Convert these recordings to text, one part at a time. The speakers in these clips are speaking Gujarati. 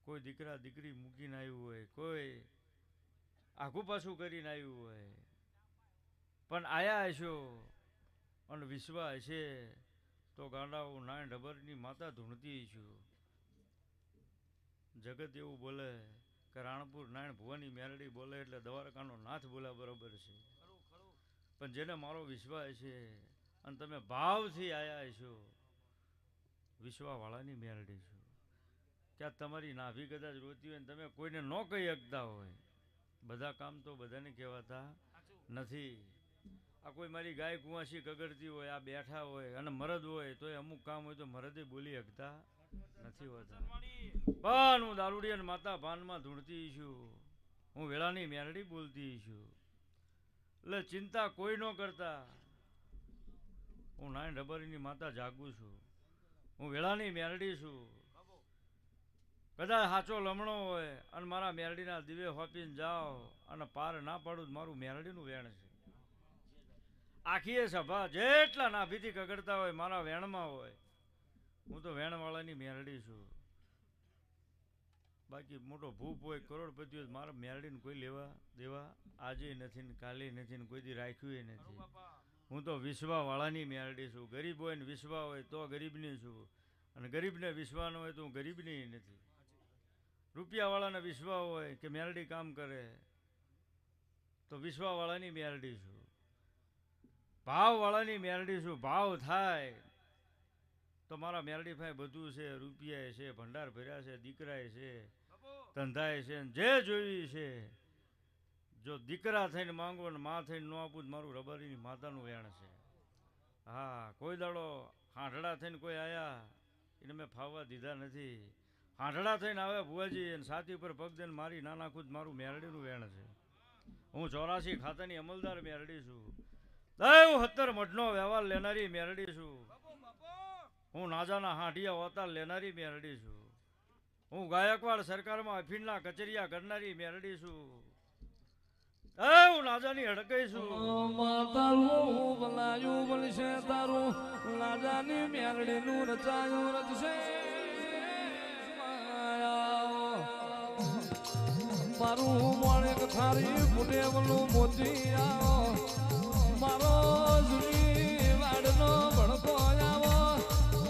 કોઈ દીકરા દીકરી મૂકીને આવ્યું હોય, કોઈ આઘું પાછું કરીને આવ્યું હોય, પણ આયા હશો અને વિશ્વાસ હશે તો ગાંડાઓ નાય ઢબરની માતા ધૂણતી છું. જગત એવું બોલે કે રાણપુર નાયણ ભુવાની મેરડી બોલે એટલે દ્વારકાનો નાથ બોલા બરોબર છે. પણ જેને મારો વિશ્વાસ છે અને તમે ભાવથી આયા છો, વિશ્વાવાળાની મેરડી છું. ક્યાંક તમારી નાભી કદાચ રોતી હોય ને તમે કોઈને ન કહી શકતા હોય, બધા કામ તો બધાને કહેવાતા નથી. આ કોઈ મારી ગાય કુંવાસી કગડતી હોય, આ બેઠા હોય અને મરદ હોય તો અમુક કામ હોય તો મરદે બોલી શકતા નથી હોતા. પણ હું દારૂડી અને માતા ભાનમાં ધૂણતી છું, હું વેળાની મેરડી બોલતી છું. એટલે ચિંતા કોઈ ન કરતા, હું નાય ડબરીની માતા જાગું છું, હું વેળાની મેરડી છું. કદાચ સાચો લમણો હોય અને મારા મેરડીના દિવે હોપીને જાઓ અને પાર ના પાડું, મારું મેરડીનું વેણ છે. આખીએ સભા જેટલા નાભીથી કગડતા હોય મારા વેણમાં હોય, હું તો વેણવાળાની મેરડી છું. બાકી મોટો ભૂપ હોય, કરોડપતિ હોય, મારા મેરડીને કોઈ લેવા દેવા આજે નથી ને કાલે નથી ને કોઈ દી રાખ્યું નથી. હું તો વિશ્વાવાળાની મેરડી છું. ગરીબ હોય ને વિશ્વા હોય તો ગરીબની છું, અને ગરીબને વિશ્વા ન હોય તો હું ગરીબની નથી. રૂપિયાવાળાને વિશ્વા હોય કે મેરડી કામ કરે તો વિશ્વાવાળાની મેરડી છું. ભાવવાળાની મેરડી છું. ભાવ થાય તો મારા મેરડી પાસે બધું છે, રૂપિયા છે, ભંડાર ભર્યા છે, દીકરા છે, ધંધાય છે, જે જોઈ છે. જો દીકરા થઈને માંગો ને માં થઈને ન આપું તો મારું રબારીની માતાનું વેણ છે. હા, કોઈ દાડો હાંઢડા થઈને કોઈ આયા એને મેં ફાવવા દીધા નથી. હાંઢડા થઈને આવે ભુવાજી અને છાતી ઉપર પગ દઈને મારી ના નાખું જ મારું મેરડીનું વેણ છે. હું 84 ખાતાની અમલદાર મેરડી છું. 17 મઢનો વ્યવહાર લેનારી મેરડી છું. હું નાજાના હાંઢિયા અવતાર લેનારી મેરડી છું. હું ગાયકવાડ સરકારમાં અફીણના કચરિયા કરનારી મેરડી છું. હું નાજાની હડકઈ છું. તારું બનાયું બનશે, તારું નાજાની મેરડીનું રચાયું રચશે. મારું મોણેક થારી ફૂટેવલું મોતી આવો, મારો જૂની વાડનો ભડકો આવો,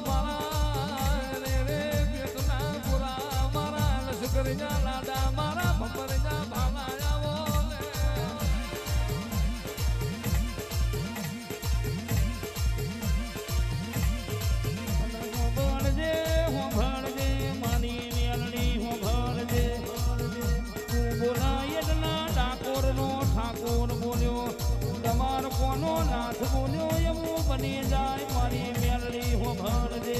મારા રે પેટના પૂરા, મારા લશ્કરીના લાડા, મારા ભપરના ભાલા આવો. ઠાકોર બોલ્યો, તમારો કોનો નાથ બોલ્યો, એવું બની જાય મારી મેલડી હો ભણજે.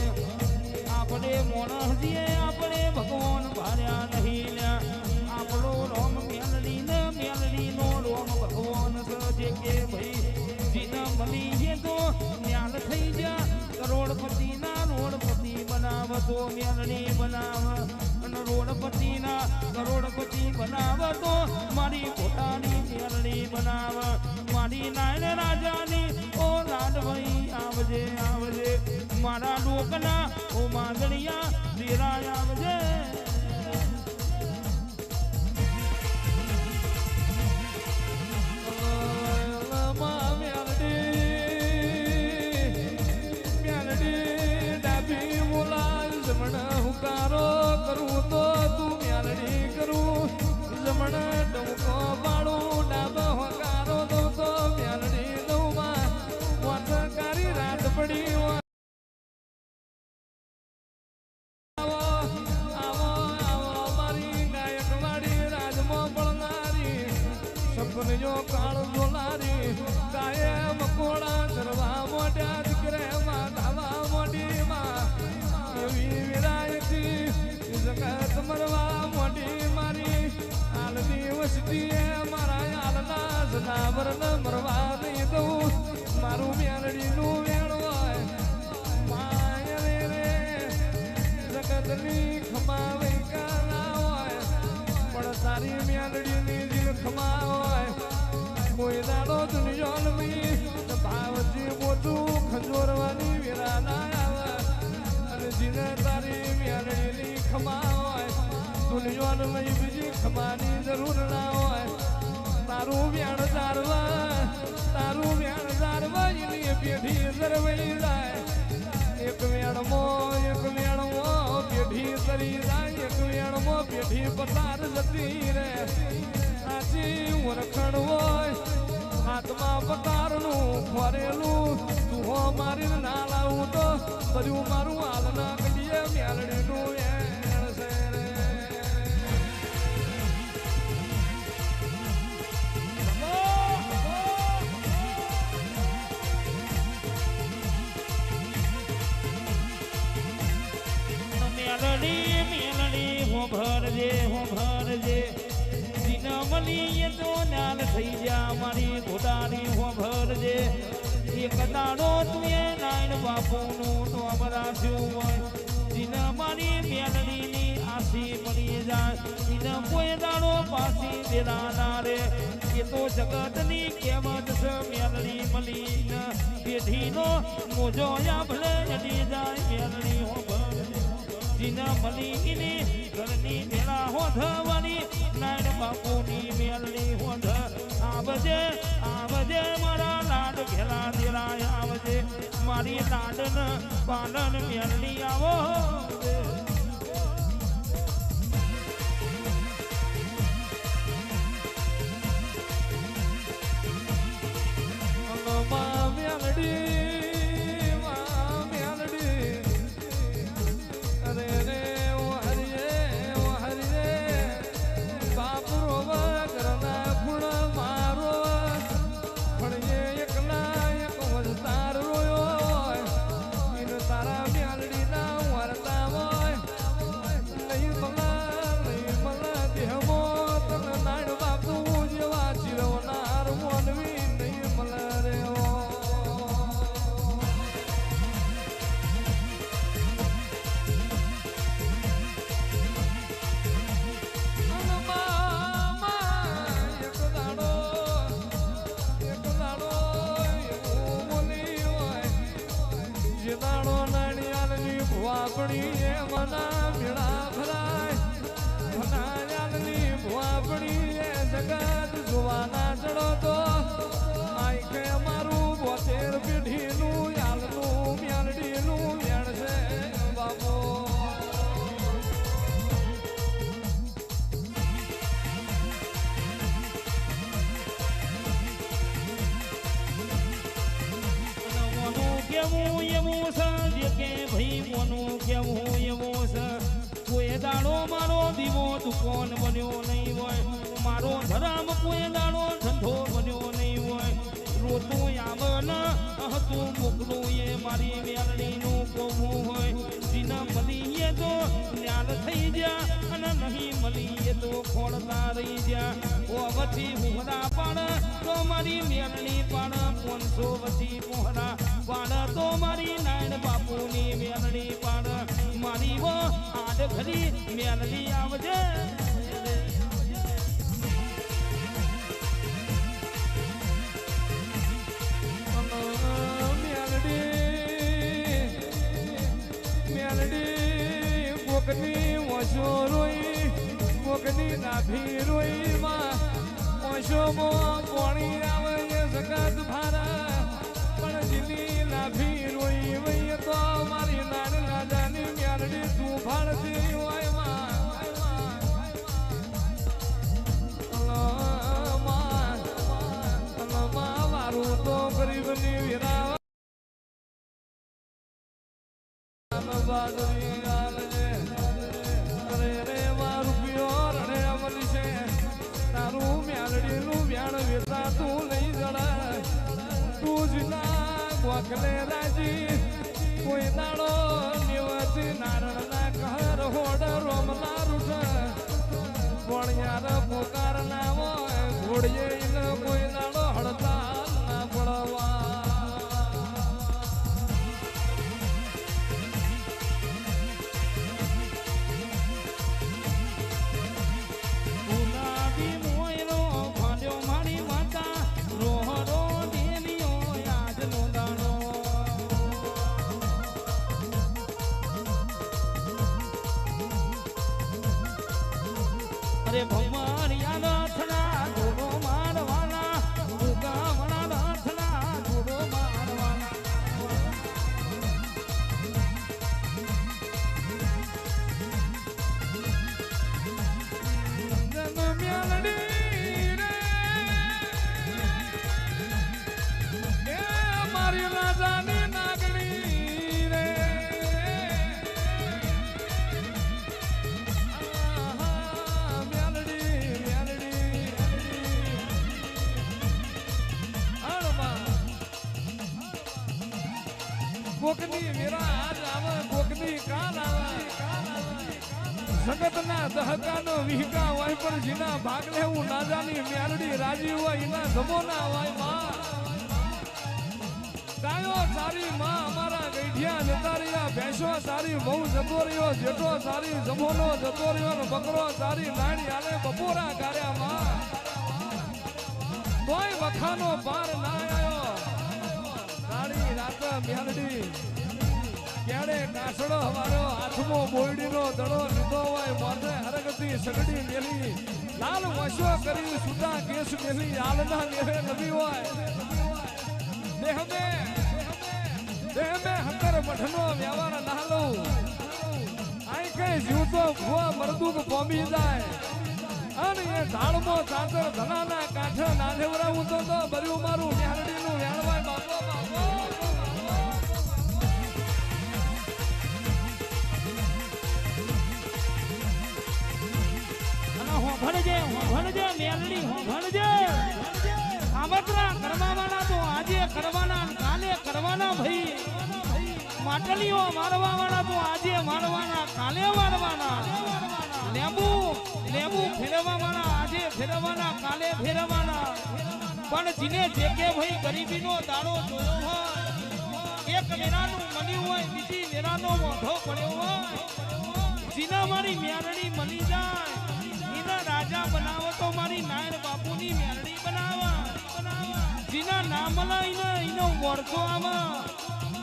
આપણે મોણસજીએ આપણે ભગવાન ભાર્યા નહીં લ્યા, આપણો રોમ મેલડી ને મેલડી નો રોમ ભગવાન જે કે ભાઈ જીના મળી છે તો ન્યાલ થઈ જા. કરોડપતિ ના રોડપતિ બનાવ તો મેલડી બનાવ, અને રોડપતિ ના કરોડપતિ બનાવ તો મારી પોતાની મેલડી બનાવ. મારી નાયણ રાજાની ઓ લાડભાઈ આવજે આવજે, મારા લોકના ઓ માંગણિયા વીરા આવજે. હુકારો કરું તો તું મેલડી કરું, જમણ ડમકો પાડું, ડાબ હોકારો દઉં તો મેલડી દઉં માં, વાતકારી રાત પડી હોય. આવો આવો આવો મારી ગાયકવાડી રાજમાં પડનારી, સપનીઓ કાળ જોનારી, ગાયે મકોડા કરવા મોઢ્યા, દીકરે માં ધાવા મોઢી માં, એવી વિરાયતી જગત મરવા મોઢી મારી. હાલની વસ્તીએ મારા હાલના જનાવરને મરવા નહીં દઉં, મારું મેલડીનું વેણ હોય. માય રે જગતની ખમાવી કાના હોય, પણ તારી મેલડીની દિલ ખમા હોય. કોઈ દાડો દુનિયાની ભાવજી મોટું ખંજોરવાની વેરા ના આવે, અને જીને તારી મેલડીની ખમા હોય દુનિયાને લઈ બીજી ખમાની જરૂર ના હોય તારું વ્યાણ જારવા એની પેઢી સરવાઈ જાય એક વેણમાં પેઢી તરી જાય એક વેણમાં પેઢી પતાર જતી રે સાચી ઓળખણ હોય હાથમાં પતારનું ફરેલું તું હો મારી ના લાવું તો બધું મારું હાલ ના કહીએ મેલડીનું એણ છે રે મેલડી હો ભરજે મળી તો નાલ થઈ જા મારી ઘોડાની હો ભરજે એક દાડો તું એ નાયણ બાપુનું નોમ રાખ્યું હોય જીના મારી મેલડીની આસી મળી જાય જીના કોઈ દાડો પાસી દેરાના રે એ તો જગતની કહેવત છે મેલડી મળી પેઢીનો મોજો ભલે જડી જાય મેલડી હો ભરજે જીના મળી ઘરની મેળા હોધવાની નાયણ બાપુની મેલડી હોધ આવજે મારા લાડ ઘેલા દેરાય આવજે મારી લાડન પાલન મેલડી આવો કોણ બન્યો નહીં હોય મારો ધરામ કોઈ દાડો ધંધો બન્યો નહીં હોય રોતું આમન હતું મોકલું એ મારી મેલડીનું કોવું હોય જીના મળીએ તો જ્ઞાન થઈ ગયા અને નહીં મળીએ તો ખોળતા રહી ગયા ઓ વચ્ચી હુમરા પાડ તો મારી મેલડી પાડ 500 વચ્ચી પોહરા પાડ તો મારી નાયણ બાપુની મેલડી પાડ મારી વો આડ ઘડી મેલડી આવજે કોકની ઓછો રોઈ કોકની નાભી રોઈ માં ઓછોમાં પોણી આવે એ જગત ભારા પણ જીની નાભી રોઈ વઈ તો મારી નાન રાજાની મેલડી તું ભાળતી હોય માં મારું તો ગરીબની વિરાવા ગોખલે રાજી કોઈ દાડો નિવતી નારણ ના કહર હોડ રોમ ના રૂઠ કોણિયાર પોકાર ના હોય ઘોડીએ કોઈ દાડો હડતાલ ના પડવા ગુલાબી મોયરો ભાડ્યો મારી માતા રોહરો દેવીઓ યાદનો દાણો અરે ભમરિયા નાથના જોડો મારવાના ઉગામણા નાથના જોડો મારવાના મારી રાજાની નાગણી રે કોકની મેરા આજ આવે કોકની કાલ આવે જગતના દહકાનો વિહકા હોય પણ જેના ભાગલે હું નાજાની મેરડી રાજી હોય એના જમોના હોય માં ગાયો સારી માં અમારા ગઈઢિયા જતા રહ્યા ભેંસો સારી બહુ જતો રહ્યો જેઠો સારી જમોનો જતો રહ્યો ને બકરો સારી નાણી આલે બપોરા ગાર્યા માં તોય વખાનો પાર ના આવ્યો કાળી રાત મેરડી ક્યારે કાસડો હવારો હાથમાં બોયડીનો દડો લીધો હોય માથે હરગતી સગડી મેલી લાલ વશો કરી સુતા કેસ મેલી હાલના લેહે નવી હોય દેહ મે હતર મઠનો વ્યવહાર ના લઉં આઈ કઈ જીવતો ભુવા મરદુક પોમી જાય અને એ ઢાળમાં ચાદર ધનાના કાંઠે ના લેવરાવું તો ભર્યું મારું મેરડીનું વેણવાય બાપો બાપો ભણજે મેલડી ભણજે કામતરા કરવાવાળા તો આજે કરવાના કાલે કરવાના ભાઈ માટલીઓ મારવા વાળા તો આજે મારવાના કાલે મારવાના લેબુ ફેરવા વાળા આજે ફેરવાના કાલે ફેરવાના પણ જીને જે કે ભાઈ ગરીબીનો દાડો જોયો હોય એક વેરાનું મળી હોય બીજી વેરાનો મોઢો પડ્યો હોય જીના મારી મેરડી મળી જાય રાજા બનાવો તો મારી નાયર બાપુની મેરડી બનાવા જીના નામ લઈને એનો વળતો આવા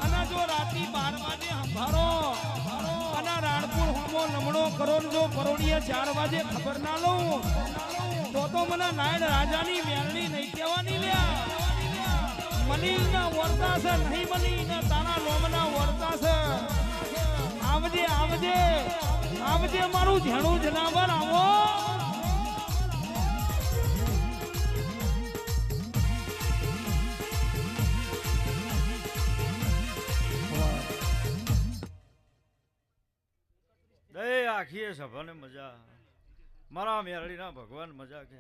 અને જો રાતી 12 વાગે સંભારો અને રાણપુર હોમો લમણો કરોડ જો કરોડિયા 4 વાગે ખબર ના લઉં તો મને નાયર રાજાની મેરડી નહીં કહેવાની લ્યા મલીના વળતા છે નહીં મલીના તારા લોમના વળતા છે આવજે આવજે આવજે મારું ઝેણું જનાવર આવો આખીએ સભાને મજા મારા મેરડીના ભગવાન મજા કે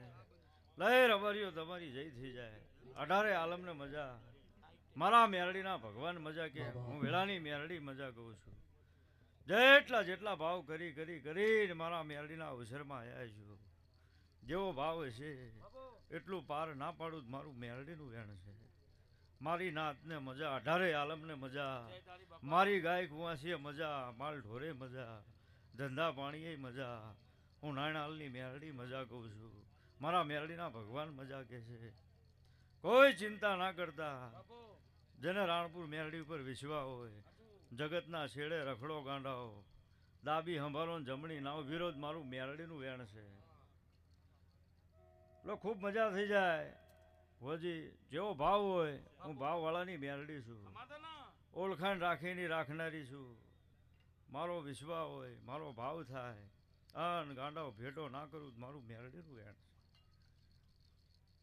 લઈ રબરીઓ તમારી જઈ થઈ જાય 18 આલમને મજા મારા મેરડીના ભગવાન મજા કે હું વેળાની મેરડી મજા કહું છું જેટલા ભાવ કરી મારા મેરડીના અવસરમાં આવ્યા છું જેવો ભાવ હશે એટલું પાર ના પાડું મારું મેરડીનું વેણ છે મારી નાતને મજા 18 આલમને મજા મારી ગાય કુંવાસીએ મજા માલ ઢોરે મજા ધંધા પાણીએ મજા હું નાણાલની મેરડી મજા કહું છું મારા મેરડીના ભગવાન મજા કે છે કોઈ ચિંતા ના કરતા જેને રાણપુર મેરડી ઉપર વિશ્વાસ હોય જગતના છેડે રખડો ગાંડાઓ દાબી સંભાળો જમણી નાવ વિરોધ મારું મેરડીનું વેણ છે લો ખૂબ મજા થઈ જાય હોજી જેવો ભાવ હોય હું ભાવવાળાની મેરડી છું ઓળખાણ રાખીની રાખનારી છું મારો વિશ્વાસ હોય મારો ભાવ થાય અન ગાંડાઓ ભેટો ના કરું મારું મેરડીનું વેણ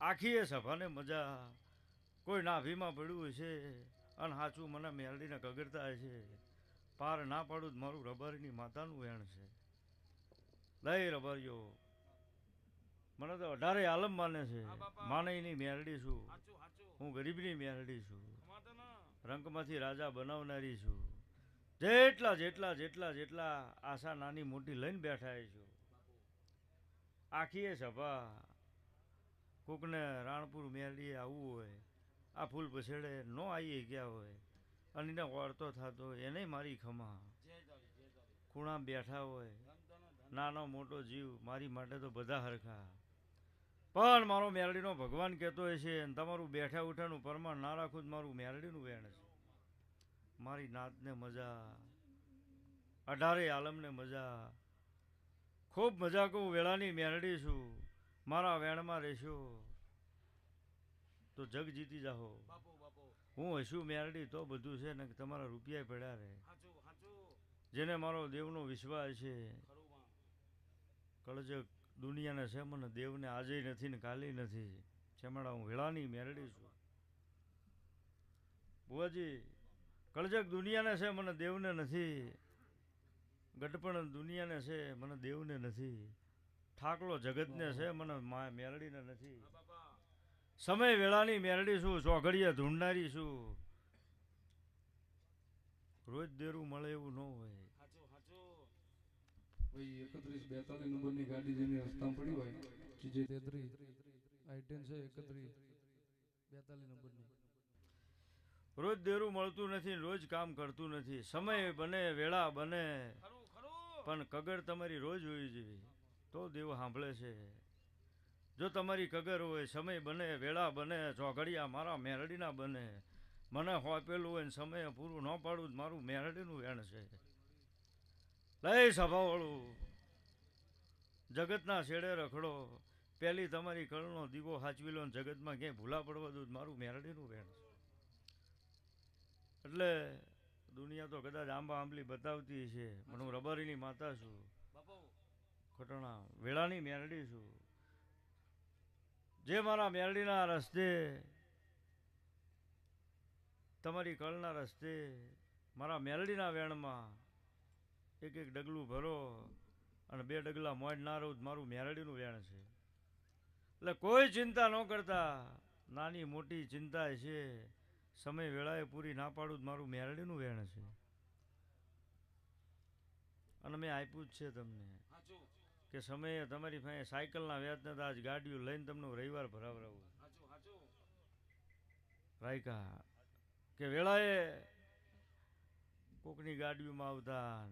આખી એ સભાને મજા કોઈ નાભીમાં પડ્યું છે અને સાચું મને મેરડીને કગરતા છે પાર ના પાડું મારું રબારીની માતાનું વેણ છે લઈ રબારીઓ મને તો 18 આલમ માને છે માનઈની મેરડી છું હું ગરીબની મેરડી છું રંકમાંથી રાજા બનાવનારી છું જેટલા આશા નાની મોટી લઈને બેઠા છું આખી એ સભા કોકને રાણપુર મેરડીએ આવવું હોય આ ફૂલ પછેડે ન આવી ગયા હોય અને એને વળતો થતો હોય એને મારી ખમા ખૂણા બેઠા હોય નાનો મોટો જીવ મારી માટે તો બધા હરખા પણ મારો મેરડીનો ભગવાન કહેતો હોય છે અને તમારું બેઠા ઉઠાનું પ્રમાણ ના રાખું મારું મેરડીનું વેણ છે મારી નાતને મજા 18 આલમને મજા ખૂબ મજા કહું વેળાની મેરડી છું, મારા વેણમાં રહેશો તો જગ જીતી જાહો. હું હશું મેરડી તો બધું છે ને તમારા રૂપિયા પડ્યા રહે. જેને મારો દેવનો વિશ્વાસ છે, કળજક દુનિયાને છે મને દેવને આજે નથી ને કાલે નથી. છેમાડા હું વેળાની મેરડી છું. બુવાજી કળજક દુનિયાને છે મને દેવને નથી, ગઢપણ દુનિયાને છે મને દેવને નથી, ઠાકલો જગતને છે મને મેરડીને નથી. સમય વેળાની મેરડી છું, ચોઘડીએ ધૂંઢનારી છું. રોજ દેરું મળે એવું ન હોય. ભાઈ 3142 નંબરની ગાડી જેની રસ્તામાં પડી હોય જે 33 I10 છે 3142 નંબરની. રોજ દેરું મળતું નથી, રોજ કામ કરતું નથી. સમય બને વેળા બને પણ કગર તમારી રોજ હોવી જોઈએ તો દેવ સાંભળે છે. જો તમારી કગર હોય, સમય બને વેળા બને, ચોઘડિયા મારા મેરડીના બને, મને હોપેલું હોય ને સમય પૂરું ન પાડું મારું મેરડીનું વેણ છે. લઈ સભાવાળું જગતના છેડે રખડો, પહેલી તમારી કળનો દીવો હાચવી લો ને જગતમાં ક્યાંય ભૂલા પડવા દઉં મારું મેરડીનું વેણ છે. એટલે દુનિયા તો કદાચ આંબા આંબલી બતાવતી છે પણ હું રબારીની માતા છું, ખોટણા વેળાની મેરડી છું. જે મારા મેરડીના રસ્તે, તમારી કળના રસ્તે, મારા મેરડીના વેણમાં એક એક ડગલું ભરો અને 2 ડગલા મોજ ના રહું મારું મેરડીનું વેણ છે. એટલે કોઈ ચિંતા ન કરતા, નાની મોટી ચિંતા છે, સમય વેળાએ પૂરી ના પાડું મારું મેરડીનું વેણ છે. અને મેં આપ્યું જ છે તમને કે સમયે તમારી પાસે સાયકલના વ્યાજને તો આજ ગાડીઓ લઈને તમને રવિવાર ભરાવરાવું રાયકા કે વેળાએ કોકની ગાડીઓમાં આવતા,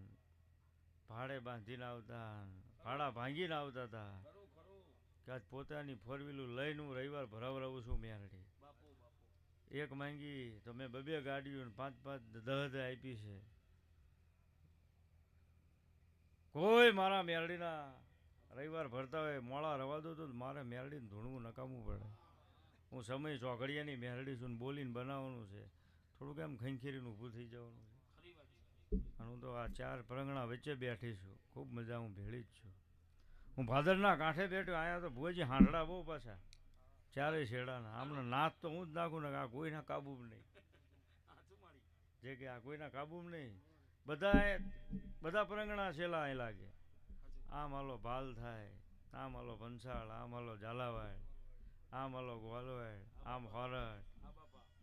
ભાડે બાંધીને આવતા, ભાડા ભાંગીને આવતા હતા કે આજ પોતાની 4 વ્હીલર લઈને હું રવિવાર ભરાવરાવું છું મેરડી. એક માંગી તો મેં 2 ગાડીઓ 5-5 10 આપી છે. કોઈ મારા મેરડીના રવિવાર ભરતા હોય મોડા રવા દો તો મારે મેરડીને ધૂણવું નકામવું પડે. હું સમય ચોઘડિયાની મેરડી છું ને બોલીને બનાવવાનું છે, થોડુંક એમ ખંખેરીને ઊભું થઈ જવાનું છે. અને હું તો આ 4 પરંગણા વચ્ચે બેઠી છું, ખૂબ મજા હું ભેળી જ છું. હું ભાદરના કાંઠે બેઠો, અહીંયા તો ભુવાજી હાંડડા બહુ પાછા 4 શેડાના. આમને નાથ તો હું જ નાખું ને આ કોઈના કાબુ નહીં, જે કે આ કોઈના કાબુ નહીં. બધા પરંગણા છેલ્લા અહીં લાગે. આમ હાલો ભાલ થાય, આમ હાલો ભંસાળ, આમ હાલો ઝાલાવાડ, આમ હાલો ગોલવાડ, આમ હોરડ,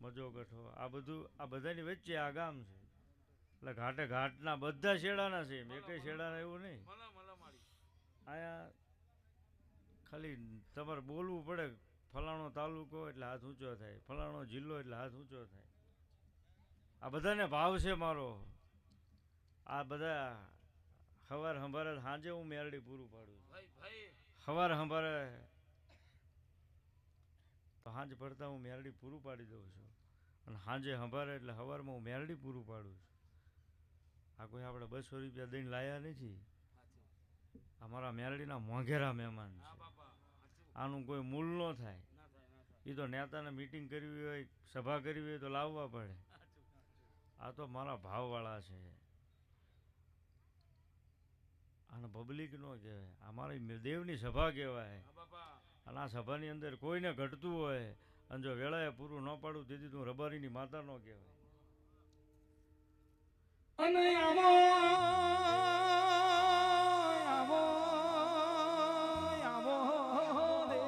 મજો ગઠો, આ બધું આ બધાની વચ્ચે આ ગામ છે. એટલે ઘાટે ઘાટના બધા શેડાના છે, એકય શેડાના એવું નહીં. અહીંયા ખાલી તમારે બોલવું પડે, ફલાણો તાલુકો એટલે હાથ ઊંચો થાય, ફલાણો જિલ્લો એટલે હાથ ઊંચો થાય. આ બધાને ભાવ છે મારો. આ બધા સવાર સંભારે સાંજે હું મેરડી પૂરું પાડું. સવાર સંભારે તો સાંજ પડતા હું મેરડી પૂરું પાડી દઉં છું, અને સાંજે સંભારે એટલે સવારમાં હું મેરડી પૂરું પાડું છું. આ કોઈ આપણે 200 રૂપિયા દઈને લાયા નથી. અમારા મેરડીના મોંઘેરા મહેમાન છે. આનું કોઈ મૂળ ન થાય. એ તો નેતાને મીટિંગ કરવી હોય, સભા કરવી હોય તો લાવવા પડે. આ તો મારા ભાવવાળા છે. આને પબ્લિક ન કહેવાય, અમારી દેવની સભા કહેવાય. અને આ સભાની અંદર કોઈને ઘટતું હોય અને જો વેળાએ પૂરું ન પાડું તેથી તું રબારીની માતા ન કહેવાય. અને આવો આવો આવો રે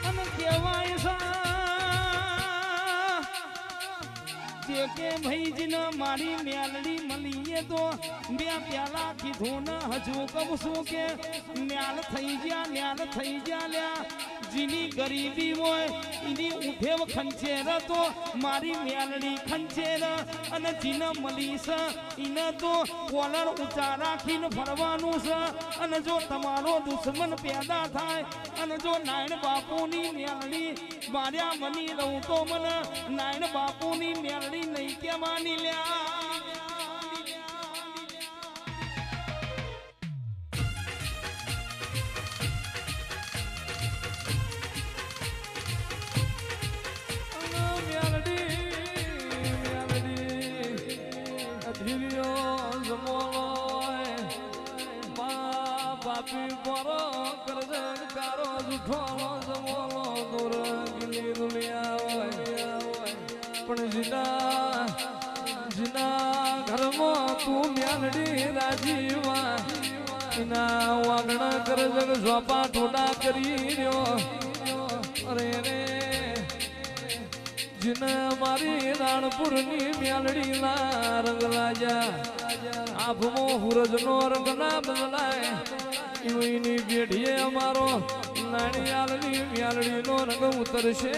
અને કહેવાય છે કે ભાઈ જીને મારી મેલડી મળીએ તો મેં પેલા કીધું ને હજુ કહું છું કે ન્યાલ થઈ ગયા લ્યા જીની ગરીબી હોય એની ઉઠેવ ખંચેર તો મારી મેલડી ખંચેર અને જીને મળી છે એને તો કોલર ઊંચા રાખીને ફરવાનું છે અને જો તમારો દુશ્મન પેદા થાય અને જો નાયણ બાપુની મેલડી માર્યા મની રહું તો મને નાયણ બાપુની મેલડી નહીં કે માની લ્યા બાપી પરો કરજન કારો જુઠોનો જમોલો દુરંગની દુનિયા હોય પણ જીના ઘરમાં તું મ્યાલડી રાજીવા એના વાગણા કરજન ઝોપા ઠોડા કરી રહ્યો અરે રે જીને મારી રાણપુરની મ્યાલડી ના રંગ રાજા આભમો હુરજનો રંગ ના બદલાય એની પેઢીએ અમારો નાણિયાલની મ્યાલડીનો રંગ ઉતરશે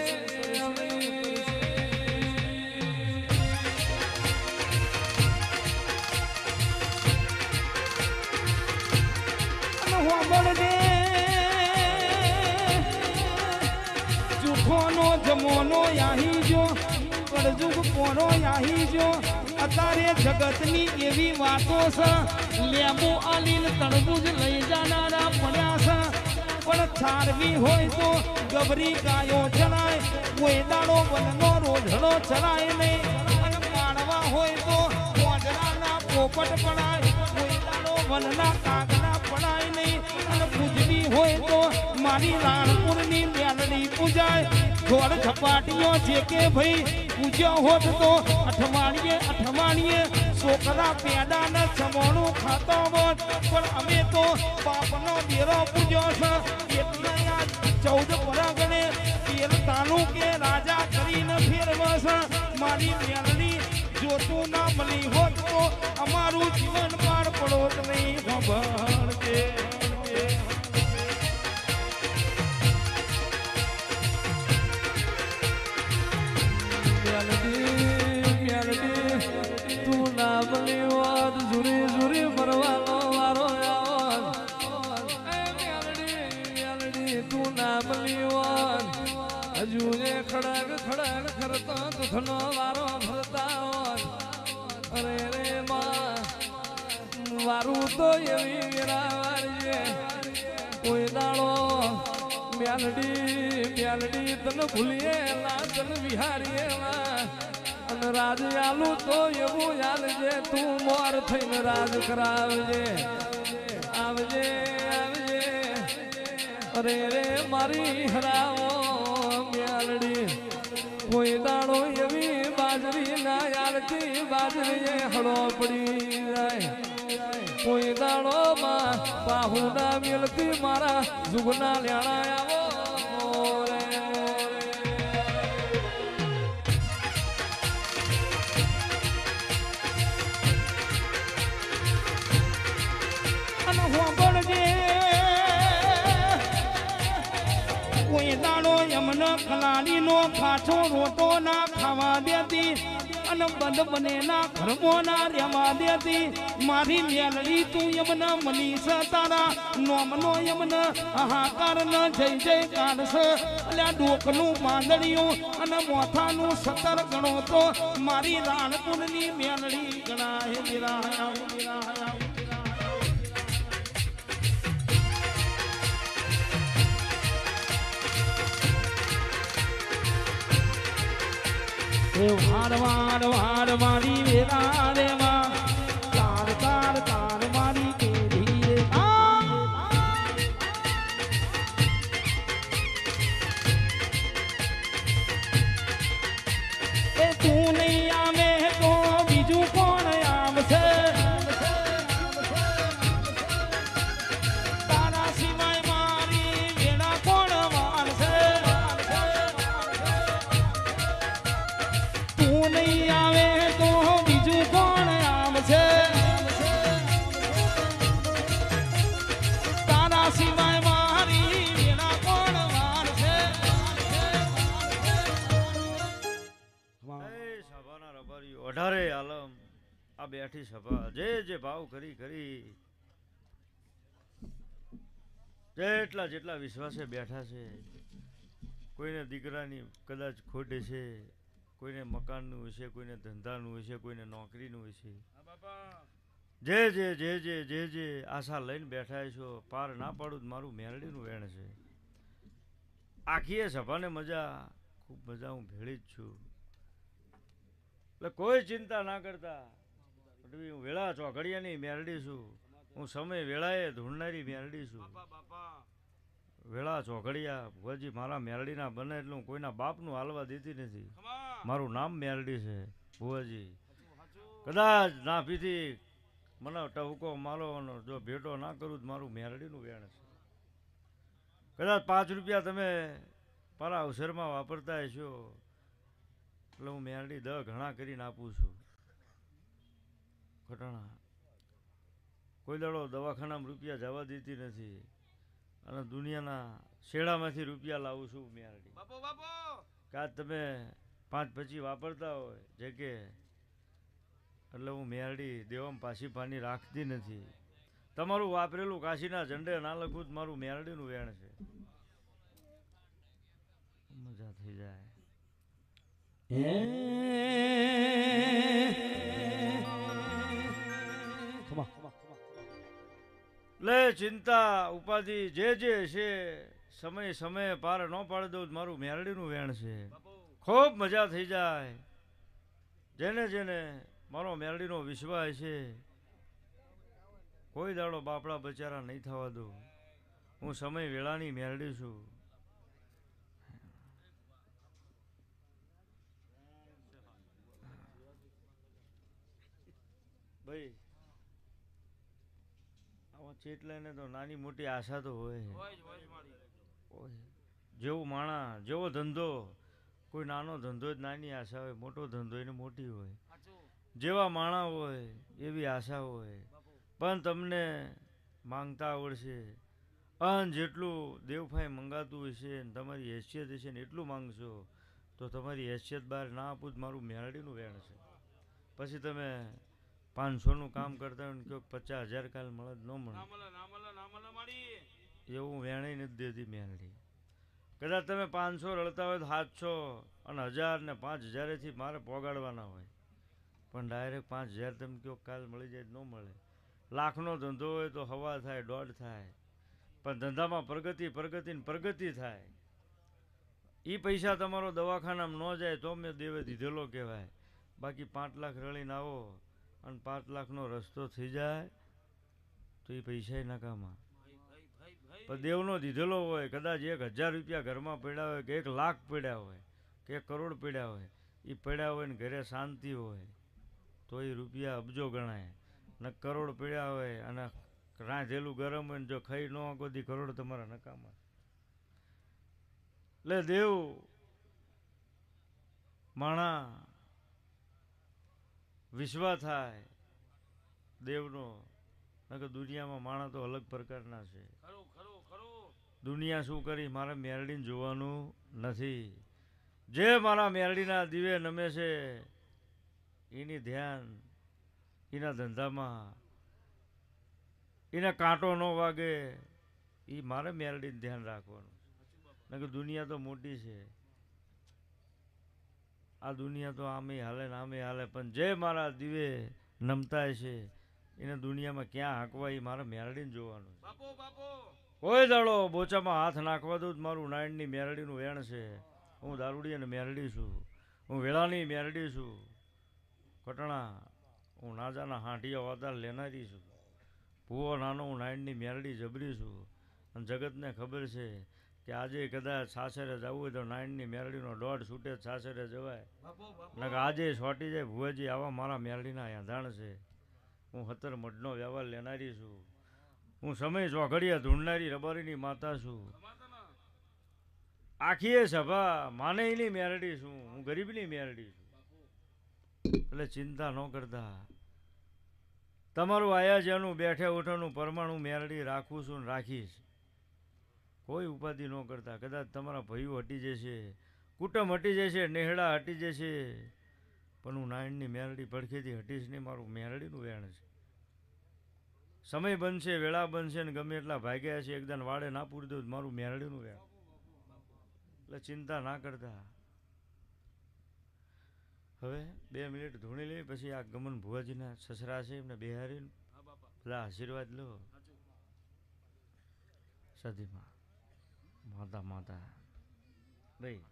જૂઠોનો જમોનો યાહી જો કળજુગ પોરો યાહી જો અત્યારે જગતની એવી વાતો છે લેબુ આલીલ તણબૂજ લઈ જાનારા પડ્યા છે પણ છારવી હોય તો ગબરી ગાયો ચડાય કોઈ દાડો વનનો રોઝડો ચડાય નહીં અને પાડવા હોય તો મોઢરાના પોપટ પડાય કોઈ દાડો વનના કાગડા પડાય નહીં અને પૂજવી હોય તો મારી રાણપુરની મેલડી પૂજાય ઘોડ ઝપાટીઓ જે કે ભાઈ પૂજ્યો હોત તો અઠવાડિયે છોકરા પેડા ને જમણું ખાતો હોત પણ અમે તો બાપનો બેરો પૂજ્યો છે એટલે આ 14 પરગણે તેલ તાલુકે રાજા કરીને ફેરવસ મારી મેલડી જોતું ના મળી હોત તો અમારું જીવન પાર પડોત નહીં ખબર કે તું નામની વાત ઝુરી ઝુરી મરવાનો વારો મ્યાલડી તું નામની વાત હજુ એ ખડગ ખરતો દુખનો વારો ભરતા અરે રે માં વારું તો એવી વેરાવાળીએ કોઈ દાડો મ્યાલડી તને ભૂલીએ ના તને વિહારીએ અને રાજ આલુ તો એવું યાલજે તું મોર થઈને રાજ કરાવજે આવજે અરે રે મારી હરાવો મ્યાલડી કોઈ દાડો એવી બાજરી ના યાલતી બાજરીએ હળો પડી જાય કોઈ દાડો માં બાહુ ના મેલતી મારા જુગના લેણા આવો કોઈ દાડો યમને ખલાડીનો કાચો રોટો ના ખાવા દેતી અને બંધ બનેના ઘરમાં ના રહેવા દેતી મારી મેલડી તું યમને મની છે તારા નોમનો યમને હાહાકાર ન જય જયકાર છે અલ્યા ડોકનું માંદડિયું અને મોથાનું 17 ગણો તો મારી રાણપુરની મેલડી ગણાય વિરાયા વાડ મારી વેરા રે માં તાર મારી કેરી રે એ તું નહીં આવે તો બીજું કોણ આવશે તારા સિવાય મારી વેરા કોણ મારશે તું નહીં આવે તો બીજું કોણ આવશે આ બેઠી સભા જે ભાવ કરી જેટલા જેટલા વિશ્વાસે બેઠા છે, કોઈને દીકરાની કદાચ ખોટ છે, કોઈને મકાનનું હશે, કોઈને ધંધાનું હશે, કોઈને નોકરીનું હશે, જે આશા લઈને બેઠા છો, પાર ના પાડું તો મારું મેરડીનું વેણ છે. આખી એ સભાને મજા, ખૂબ મજા હું ભેળી જ છું. એટલે કોઈ ચિંતા ના કરતા, હું વેળા ચોઘડિયાની મેરડી છું, હું સમય વેળાએ ધૂળનારી મેરડી છું. વેળા ચોઘડિયા ભુવાજી મારા મેરડીના બને એટલે હું કોઈના બાપનું હાલવા દેતી નથી. મારું નામ મેરડી છે ભુવાજી. કદાચ ના પીથી મને ટવકો મારો જો ભેટો ના કરું તો મારું મેરડીનું વેણ છે. કદાચ 5 રૂપિયા તમે મારા અવસરમાં વાપરતા હશો એટલે હું મેરડી 10 ઘણા કરીને આપું છું. ઘટણા કોઈ દાડો દવાખાનામાં રૂપિયા જવા દેતી નથી અને દુનિયાના શેડામાંથી રૂપિયા લાવું છું મેરડી. કાં તમે 5-25 વાપરતા હોય જે કે એટલે હું મેરડી દેવામાં પાછી પાની રાખતી નથી. તમારું વાપરેલું કાશીના ઝંડે ના લખું મારું મેરડીનું વેણ છે. મજા થઈ જાય. લે ચિંતા ઉપાધિ જે છે સમય પાર ન પાડી દઉં મારું મેરડીનું વેણ છે. ખૂબ મજા થઈ જાય. જેને મારો મેરડીનો વિશ્વાસ છે કોઈ દાડો બાપડા બચારા નહીં થવા દઉં. હું સમય વેળાની મેરડી છું. ભાઈ આવા ચેટલાને તો નાની મોટી આશા તો હોય. જેવું માણા જેવો ધંધો, કોઈ નાનો ધંધો જ નાની આશા હોય, મોટો ધંધો એને મોટી હોય. જેવા માણા હોય એવી આશા હોય. પણ તમને માંગતા આવડશે અને જેટલું દેવફાઈ મંગાતું હશે ને તમારી હેસિયત હશે ને એટલું માંગશો તો તમારી હેસિયત બહાર ના આપું જ મારું મેરડીનું વેણ છે. પછી તમે 500નું કામ કરતા હોય ને કહો 50,000 કાલ મળે ન મળે એવું વેણે નથી દેતી મેરડી. કદાચ તમે 500 રડતા હોય તો 700 અને 1000 ને 5000થી મારે પોગાડવાના હોય પણ ડાયરેક્ટ 5000 તમે કહો કાલ મળી જાય ન મળે. લાખનો ધંધો હોય તો હવા થાય, દોઢ થાય, પણ ધંધામાં પ્રગતિ થાય. એ પૈસા તમારો દવાખાનામાં ન જાય તો મેં દેવે દીધેલો કહેવાય. બાકી 5 લાખ રળીને આવો અને 5 લાખનો રસ્તો થઈ જાય તો એ પૈસા નકામા. પણ દેવનો દીધેલો હોય કદાચ 1000 રૂપિયા ઘરમાં પડ્યા હોય કે 1 લાખ પડ્યા હોય કે 1 કરોડ પડ્યા હોય, એ પડ્યા હોય ને ઘરે શાંતિ હોય તો એ રૂપિયા અબજો ગણાય. ને કરોડ પડ્યા હોય અને રાંધેલું ગરમ હોય ને જો ખાઈ ન કોઈ કરોડ તમારા નકામા. એટલે દેવ માણા વિશ્વાસ થાય દેવનો. નકર દુનિયામાં માણા તો અલગ પ્રકારના છે. દુનિયા શું કરી મારા મેરડીને જોવાનું નથી. જે મારા મેરડીના દીવે નમે છે એની ધ્યાન એના ધંધામાં એને કાંટો ન વાગે એ મારે મેરડીને ધ્યાન રાખવાનું. નકર દુનિયા તો મોટી છે. આ દુનિયા તો આમે હાલે ને આમે હાલે પણ જે મારા દીવે નમતા છે એને દુનિયામાં ક્યાં હાંકવા એ મારે મેરડીને જોવાનું. કોઈ દાડો બોચામાં હાથ નાખવા દઉં મારું નાયણની મેરડીનું વેણ છે. હું દારૂડી અને મેરડી છું. હું વેળાની મેરડી છું. કટણા હું નાજાના હાંઠિયા વાતા લેનારી છું. ભૂવો નાનો હું નાયણની મેરડી જબરી છું. અને જગતને ખબર છે કે આજે કદાચ સાસરે જવું હોય તો નાયણની મેરડીનો દોઢ છૂટે સાસરે જવાય. નકર આજે છોટી જાય ભુવાજી આવા મારા મેરડીના યાંધાણ છે. હું 17 મઢનો વ્યવહાર લેનારી છું. હું સમય ચોઘડિયા ધૂણનારી રબારીની માતા છું. આખી એ સભા માનેયની મેરડી છું. હું ગરીબની મેરડી છું. એટલે ચિંતા ન કરતા. તમારું આયા જેનું બેઠે ઉઠાનું પરમાણુ મેરડી રાખું છું ને રાખીશ. કોઈ ઉપાધિ ન કરતા. કદાચ તમારા ભાઈઓ હટી જશે, કુટુંબ હટી જશે, નેહડા હટી જશે, પણ હું નાયણની મેરડી પડખેથી હટીશ નહીં, મારું મેરડીનું વેણ છે. સમય બનશે, વેળા બનશે ને ગમે એટલા ભાગ્યા છે, એકદમ વાડે ના પૂરી દઉં મારું મેરડીનું વેણ. એટલે ચિંતા ના કરતા. હવે 2 મિનિટ ધૂણી લઈ પછી આ ગમન ભુવાજીના સસરા છે એમને બેહારીને બધા આશીર્વાદ લો. સધીમાં માતા માતા ભાઈ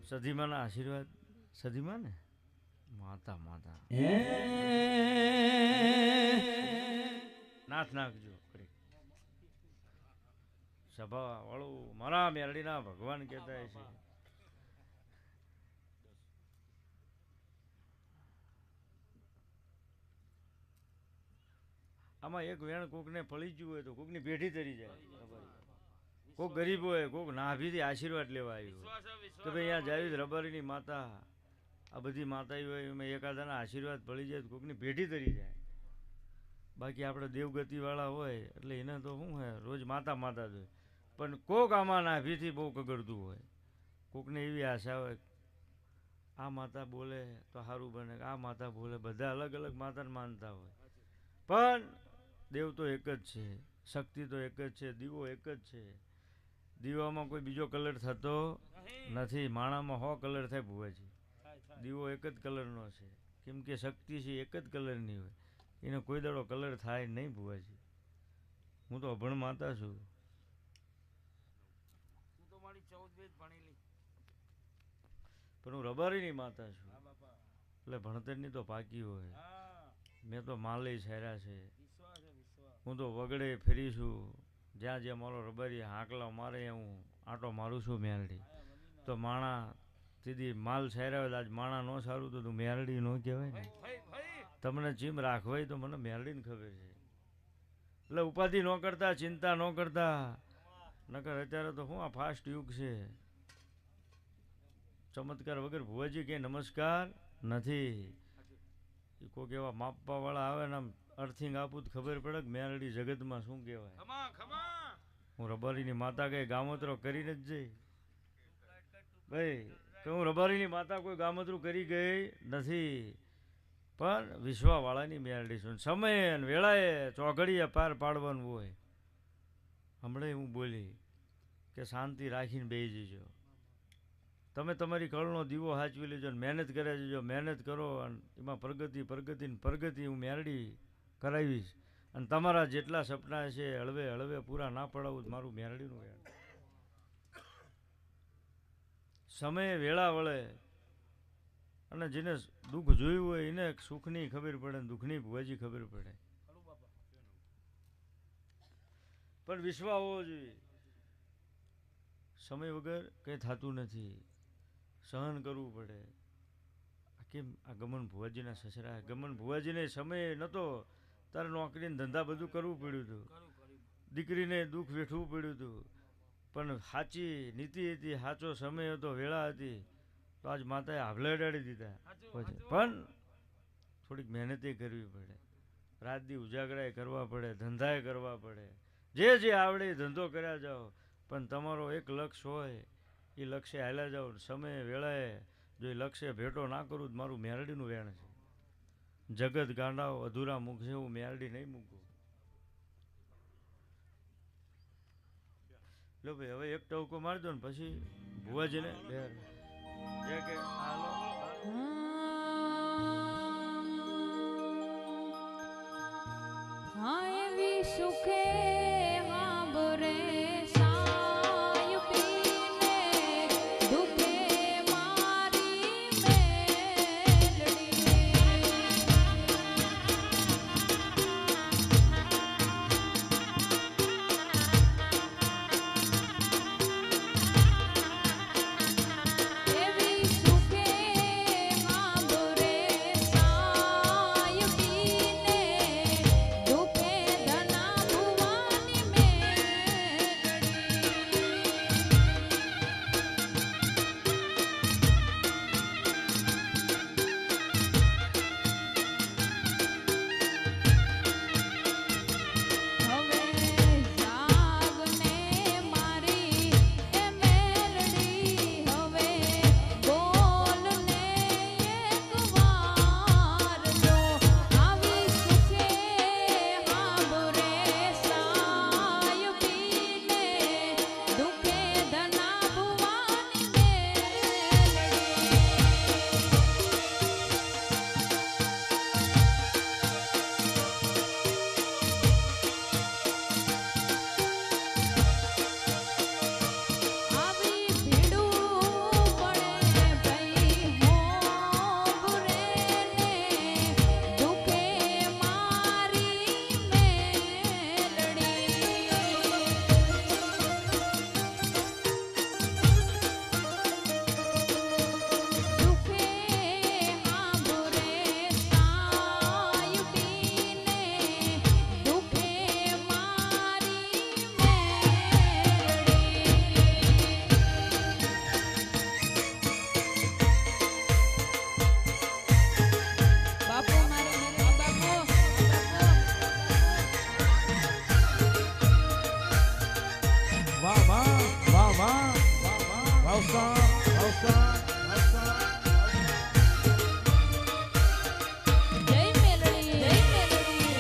સધીમાના આશીર્વાદ. સધીમાં ને માતા માતા નાથ નાખજો. સભા વાળું મારા મેરડીના ભગવાન કહેતા છે. આમાં એક વેણ કોકને પડી ગયું હોય તો કોકની પેઢી તરી જાય. કોક ગરીબ હોય, કોક નાભીથી આશીર્વાદ લેવા આવ્યું કે ભાઈ અહીંયા જાવી રબારીની માતા, આ બધી માતા હોય એમાં એકાદાના આશીર્વાદ પડી જાય તો કોકની પેઢી તરી જાય. બાકી આપણે દેવગતિવાળા હોય એટલે એને તો શું હોય રોજ માતા માતા જોઈએ. પણ કોક આમાં નાભીથી બહુ કગડતું હોય, કોકને એવી આશા હોય આ માતા બોલે તો સારું બને, આ માતા બોલે, બધા અલગ અલગ માતાને માનતા હોય. પણ દેવ તો એક જ છે, શક્તિ તો એક જ છે, દીવો એક જ છે. દીવામાં કોઈ બીજો કલર થતો નથી. માણામાં 100 કલર થાય ભુવાજી, દીવો એક જ કલરનો છે. કેમ કે શક્તિ છે એક જ કલરની હોય, એને કોઈ દાડો કલર થાય નહીં ભુવાજી. હું તો અભણ માતા છું. પણ હું રબારીની માતા છું એટલે ભણતરની તો પાકી હોય. મેં તો માલે છેર્યા છે. હું તો વગડે ફેરી છું, જ્યાં જ્યાં મારો રબારી હાંકલા મારે હું આંટો મારું છું મેરડી. તો માણા સીધી માલ છેર્યા હોય આજ માણા ન સારું તો તું મેરડી ન કહેવાય ને. તમને ચીમ રાખવાય તો મને મેરડીને ખબર છે. એટલે ઉપાધિ ન કરતા, ચિંતા ન કરતા. નકર અત્યારે તો શું આ ફાસ્ટ યુગ છે, ચમત્કાર વગર ભુવાજી કે નમસ્કાર નથી. કોઈક એવા માપવા વાળા આવે ને આમ અર્થિંગ આપું તો ખબર પડે કે મેરડી જગતમાં શું કહેવાય. હું રબારીની માતા કઈ ગામોતરો કરીને જ જઈ ભાઈ કે હું રબારીની માતા કોઈ ગામોતરું કરી ગઈ નથી. પણ વિશ્વાવાળાની મેરડી છું. સમયે અને વેળાએ ચોઘડીએ પાર પાડવાનું હોય. હમણાં હું બોલી કે શાંતિ રાખીને બેસી જજો. તમે તમારી કળનો દીવો સાચવી લેજો ને મહેનત કરે જજો. મહેનત કરો અને એમાં પ્રગતિ હું મેરડી કરાવીશ. અને તમારા જેટલા સપના છે હળવે હળવે પૂરા ના પડાવું મારું મેરડીનું વેણ. સમય વેળા વળે અને જેને દુઃખ જોયું હોય એને સુખની ખબર પડે ને દુઃખની ભુવાજી ખબર પડે. પણ વિશ્વાસ હોવો જોઈએ. સમય વગર કંઈ થતું નથી, સહન કરવું પડે. કેમ આ ગમન ભુવાજીના સસરા, ગમન ભુવાજીને સમય નહોતો તારે નોકરીને ધંધા બધું કરવું પડ્યું હતું, દીકરીને દુઃખ વેઠવું પડ્યું હતું. પણ સાચી નીતિ હતી, સાચો સમય હતો, વેળા હતી તો આજ માતાએ હાવલે અડાડી દીધા. પણ થોડીક મહેનતે કરવી પડે, રાત દી ઉજાગરાએ કરવા પડે, ધંધાએ કરવા પડે. જે આવડે એ ધંધો કર્યા જાઓ. પણ તમારો એક લક્ષ્ય હોય એ લક્ષ્ય હાલ્યા જાઓ. સમય વેળાએ જો એ લક્ષ્ય ભેટો ના કરું તો મારું મેરડીનું વેણ છે. જગત ગાંડાઓ અધૂરા મૂકશે, હું મેરડી નહીં મૂકું. લો ભાઈ હવે એક ટવકો મારી દો ને પછી ભુવાજીને જે કે હાલો હા એવી સુખે જય મેલડી જય મેલડી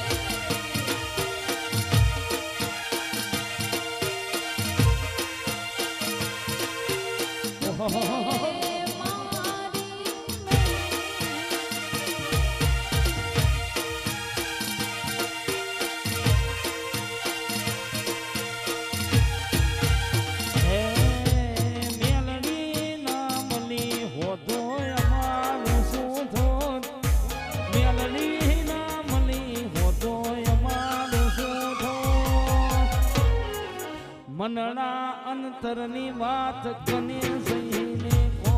મનડા અંતરની વાત કને જઈને કહો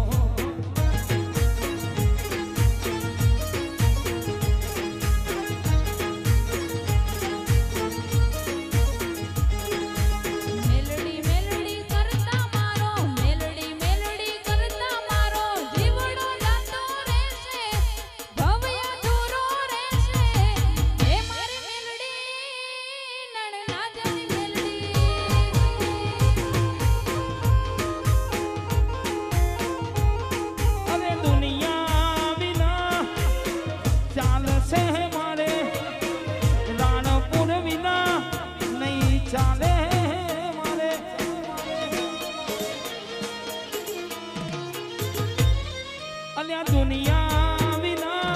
મેલડી મેલડી કરતા મારો મેલડી મેલડી કરતા મારો જીવડો જાતો રહેશે ભવ્ય દૂરો રહેશે હે મારી મેલડી નણ ના જાય મેલડી અરે દુનિયા વિના ચાલશે મારે રાણપુર વિના નહીં ચાલે મારે અલ્યા દુનિયા વિના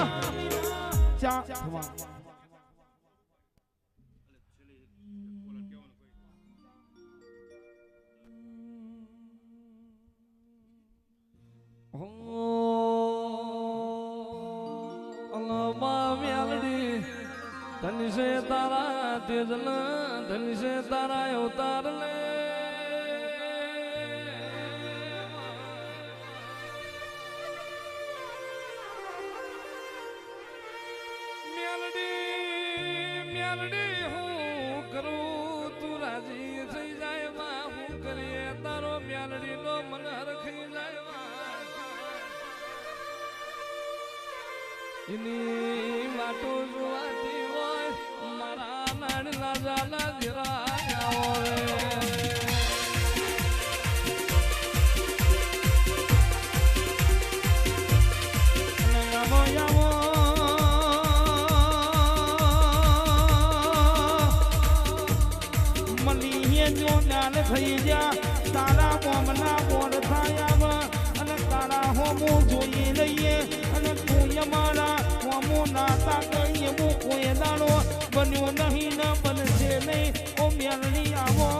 ધન છે તારા તેજલ ધન છે તારા અવતાર લે મેલડી હું કરું તું રાજી થઈ જાય માં હું કરીએ તારો મેલડી નો મન હરખી જાય એની વાતો જોવાતી હોય મારા નાડના જાલા જીરા હોય થઈ જા તારા મોમના બોર થાયા અને તારા હોમું જોઈ લઈએ અને તું અમારા હોમું નાતા કહીએ હું કોઈ દાડો બન્યો નહીં ન બનશે નહીં ઓ મેલડી આવો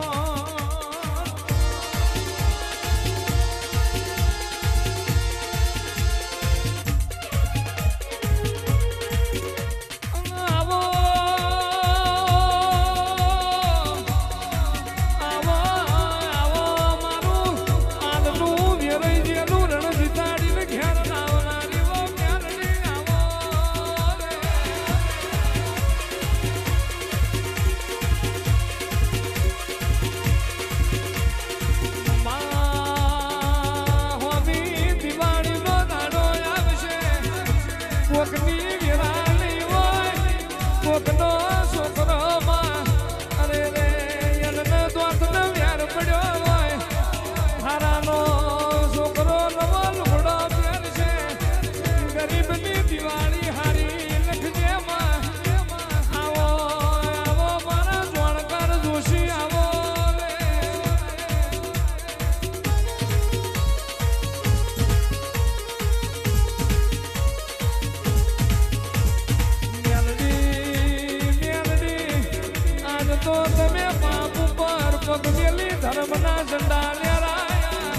ધર્મના ઝંડા લહેરાયા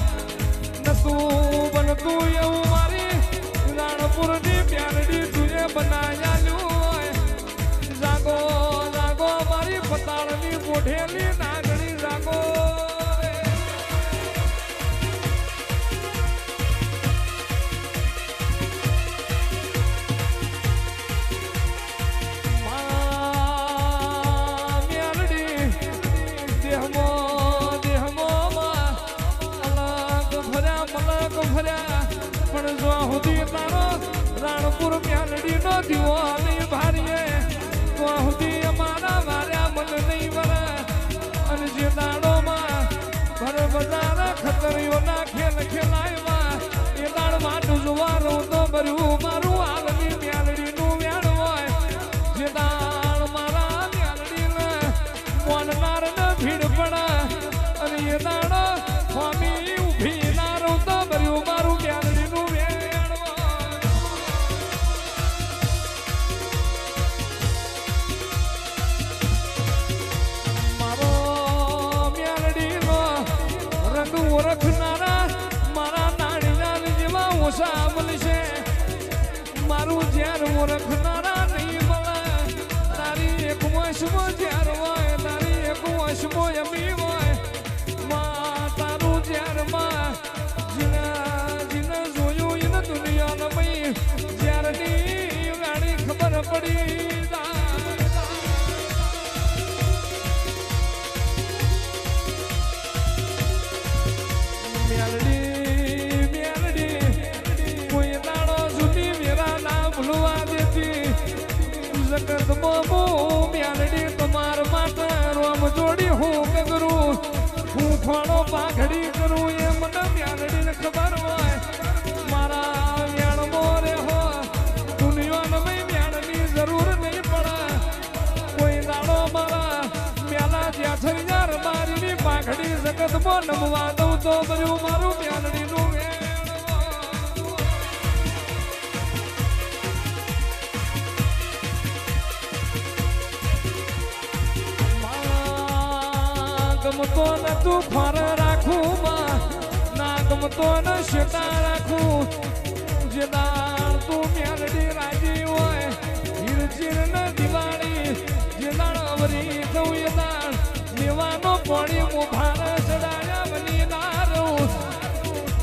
નતું બનતું એવું મારી રાણપુરની પ્યારડી તુએ બનાયા જાગો જાગો મારી પતાળની મોઢેલી નાગણી જાગો રાણપુર મ્યાલડી નો દીવો નહીં ભારીએ તો સુધી અમારા વાર્યા મન નહીં વરે અને જે દાડોમાં ભર બજાર ખતરીઓના ખેલ ખેલાયમાં એ દાળ માટું જુવારું તો ભર્યું મારું આગની મ્યાલડીનું વ્યાણ હોય જે દાળ મારા મ્યાલડીને મોનનારને ભીડ પડે અને એ દાળ સ્વામી ઊભી નારું તો ભર્યું મારું મ્યાલડીનું વ્યાણ હોય મારો મ્યાલડીનો રંગ ઓળખનારા મારા નાળિયાર જેવા ઓછા મળશે મારું ઝેર ઓળખનારા નહીં મળે તારી એક વશમાં ઝેર હોય તારી એક વશમાં એમી હોય માં તારું ઝેરમાં જીને જોયું એને દુનિયાને મય ઝેરની ગાડી ખબર પડી જગત મોમો મ્યાલડી તમાર માટે રોમ જોડી હું કરું હું ખોણો પાઘડી કરું એ મને મ્યાલડીને ખબર હોય મારા વ્યાણ મોરે હો દુનિયાને મેં વ્યાણની જરૂર નહીં પડે કોઈ દાડો મારા મ્યાલા જ્યાં થઈ યાર મારીની પાઘડી જગતમાં નમવા દઉં તો બધું મારું મ્યાલડીનું ગમતો ને તું ખોર રાખું માં ના ગમતો ને શેતા રાખું જે દાળ તું મ્યાલડી રાજી હોય હીરચીર ને દિવાળી જે દાળ અવરી થયું એ દાળ લેવાનો પોણી હું ભાર ચડાયા બની દારૂ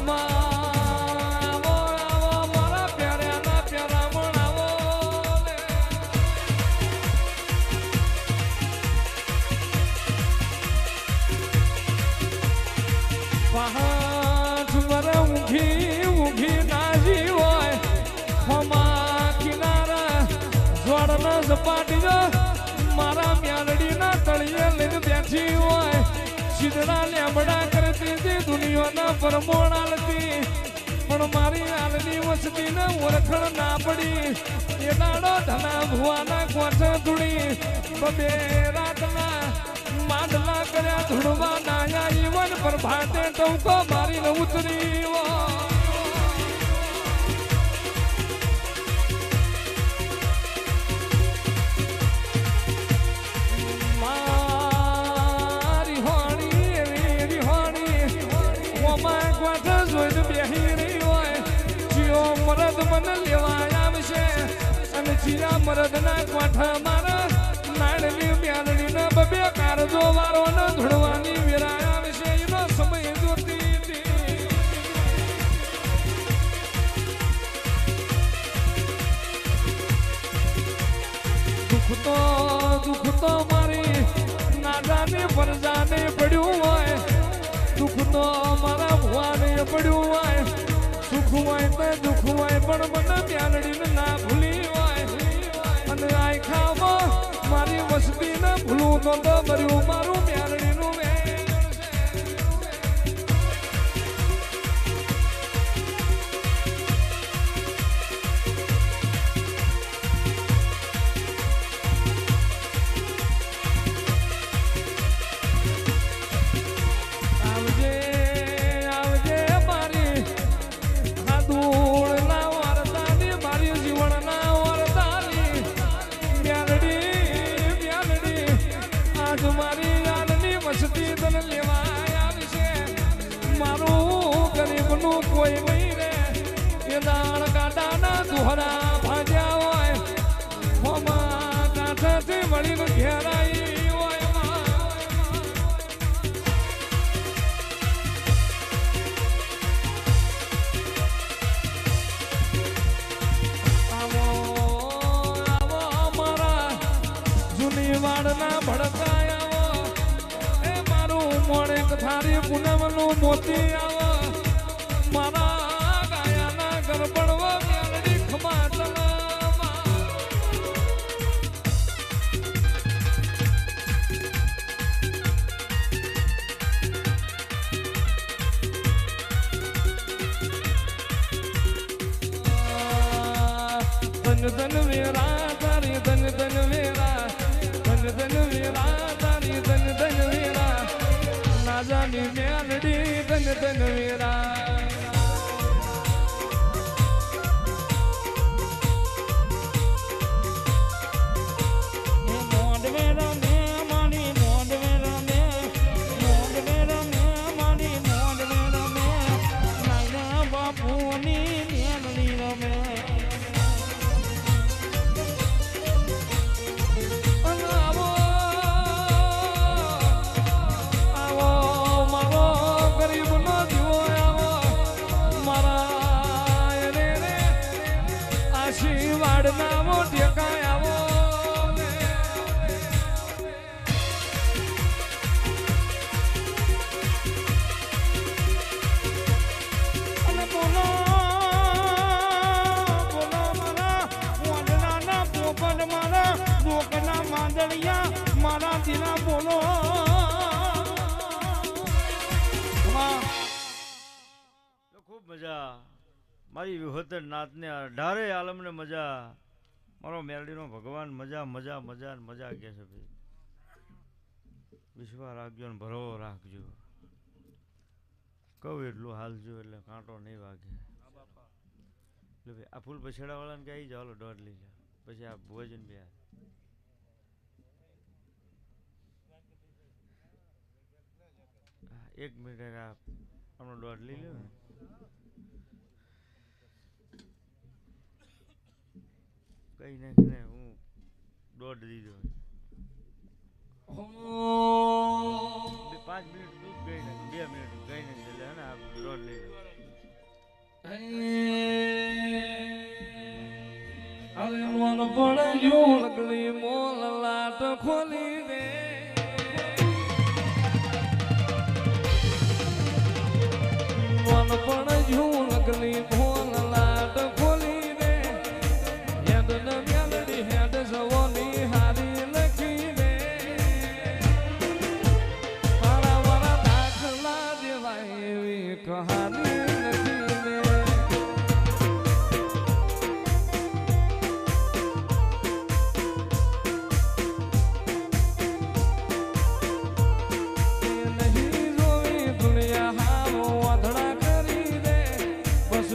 આવો આવો મારા પ્યારા મણ આવો પાંચ વર ઊંઘી નાજી હોય હમા કિનારા જોડના ઝપાટી મારા મ્યાલડીના તળિયે લઈને બેઠી હોય શીદડા લેમડા કરતી હતી દુનિયાના પરમોણ આલતી પણ મારી હાલની વસતીને ઓળખણ ના પડી એ દાડો ધના ભુવાના કોઠે ધૂણી બબે રાતના માંડલા કર્યા ધૂણવા નાયા ઈવન પ્રભાતે ટોકો મારીને ઉતરી મારી હોણી એવી હોણી ઓમાં કોઠે જોઈને બેહી રહી હોય જીઓ મરદ મને લેવા આવશે અને જીયા મરદના કોઠા મારા નાળની મ્યાલડીને બબે કારજો વારો ને ધૂળવાની વેરાયા વિશે એનો સમય જોતી દુઃખ તો મારી નાદાને પરજાને પડ્યું હોય દુઃખ તો મારા ભુવાને પડ્યું હોય સુખ હોય તો દુઃખ હોય પણ મને મ્યાલડીને ના ભૂલી હોય અને આઈ ખાવો મારી વસતીને ભૂલું તો ભર્યું મારું મ્યાલડીનું આવજે આવજે મારી આ ધૂળ ના વારદાની મારી જીવન ના વારદાની મ્યાલડી આજ મારી યાદની વસતી તને લેવા આવશે મારું ગરીબનું કોઈ નહીં રે એ દાણ કાંટાના દોહરા ભાજ્યા હોય હોમાં કાંઠેથી મળીને ઘેરાઈ હોય વાડના ભડકાયા એ મારું મોડે થારી પૂનમનું મોતી આવો મારા ગાયાના ગરબડવા મ્યાલડી ખમા ચલામાં ધન ધન વેરા તારી ધન ધન વેરા ધન ધન વેરા તારી ધન ધન વેરા નાજાની મેલડી ધન ધન વેરા મારા દિના બોલો ખૂબ મજા મારી વિહોતર નાથને અઢારે આલમને મજા મારો મેલડીનો ભગવાન મજા મજા મજા મજા કે છે ભાઈ વિશ્વાસ રાખજો ને ભરો રાખજો કહું એટલું હાલજો એટલે કાંટો નહીં વાગે એટલે ભાઈ આ ફૂલ પછેડા વાળાને કહી જાઓ દોઢ લઈ જાઓ પછી આ ભોજન બે એક મિનિટ આપણો દોઢ લઈ લો ને કઈ નાખીને હું દોઢ દીધો 5 મિનિટ દૂધ ગઈ નાખી 2 મિનિટ ગઈ નાખી એટલે હે ને આ દોઢ લઈ લો અરે મન પડ્યું લગલી મોલ લાટ ખોલી દે મન પડ્યું લગલી મોલ લાટ ખોલી દે હેડ ન મેલડી હેડ જવાની હારી લખી દે મારા મારા દાખલા દેવાય એવી કહાની લખી દે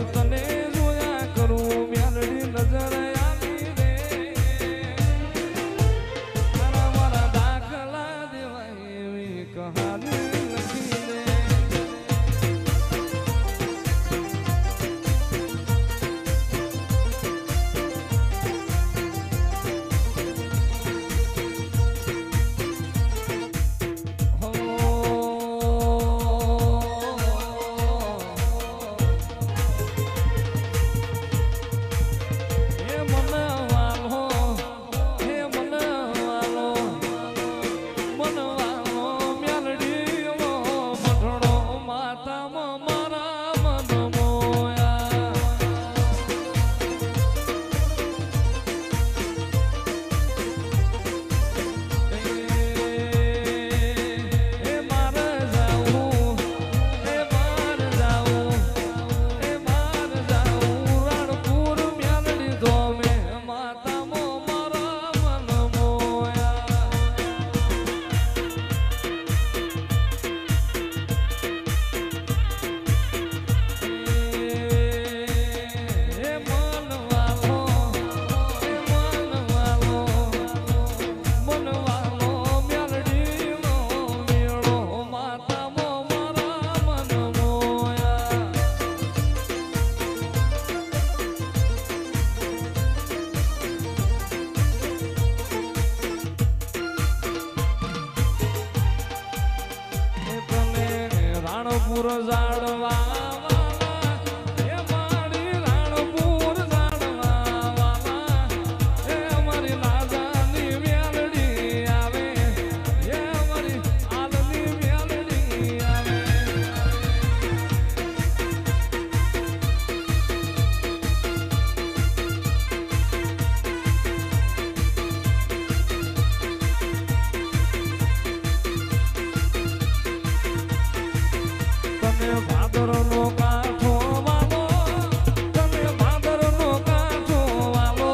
તને જોયા કરું મેલડી નજર આવી રે મારા મારા દાખલા દેવાય એવી કહાની લખી દે ભાદરનો કાંઠો વાલો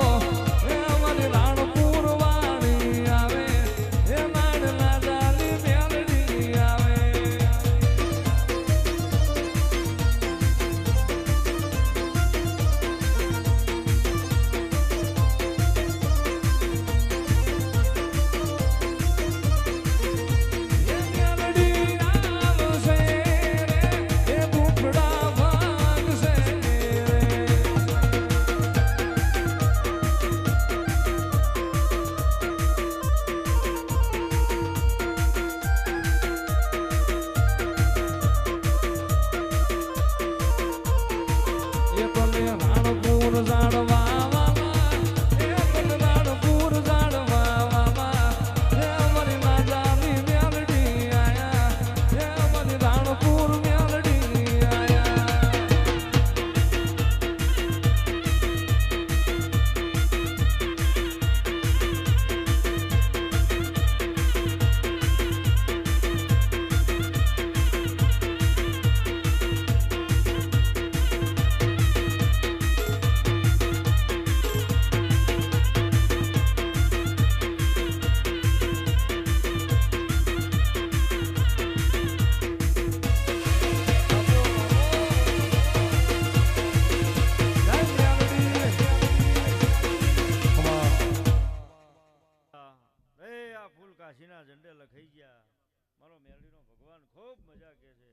ખૂબ મજા કે છે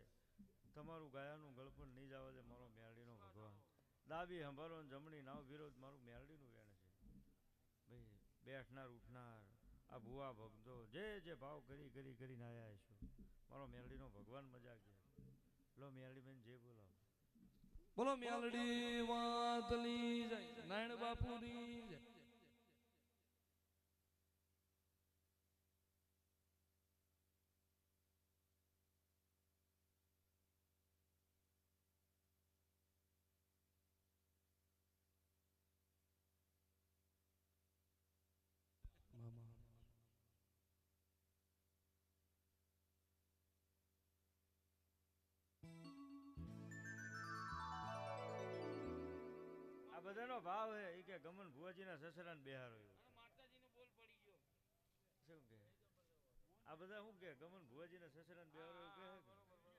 તમારું ગાયાનું ગળપણ નહીં જવા દે મારો મેરડીનો ભગવાન ડાબી સંભાળો ને જમણી નાવ વિરોધ મારું મેરડીનું વેણ છે ભાઈ બેઠનાર ઉઠનાર આ ભુવા ભગતો જે ભાવ કરીને આવ્યા છો મારો મેરડીનો ભગવાન મજા કે લો મેરડી બેન જે બોલો બોલો મેલડી વાતલી જય નારાયણ બાપુની જય આ બધાનો ભાવ હે એ કે ગમન ભુવાજીના સસરાને બેહારો શું કે આ બધા શું કે ગમન ભુવાજીના સસરાને બેહારો એવું કહે કે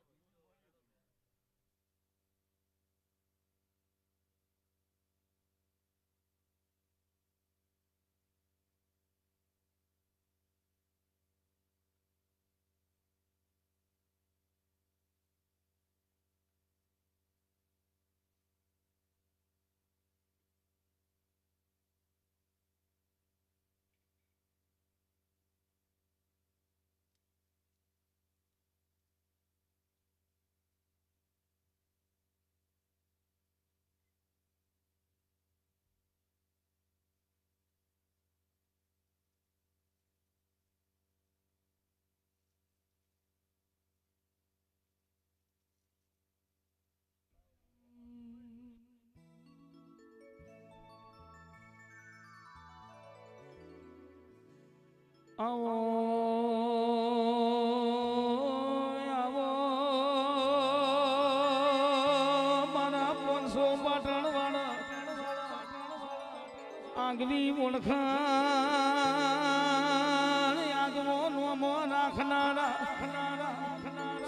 આવો આવો મારા 500 પાટણ વાળા આગવી ઓળખાણ આગવો નોમો નાખનારા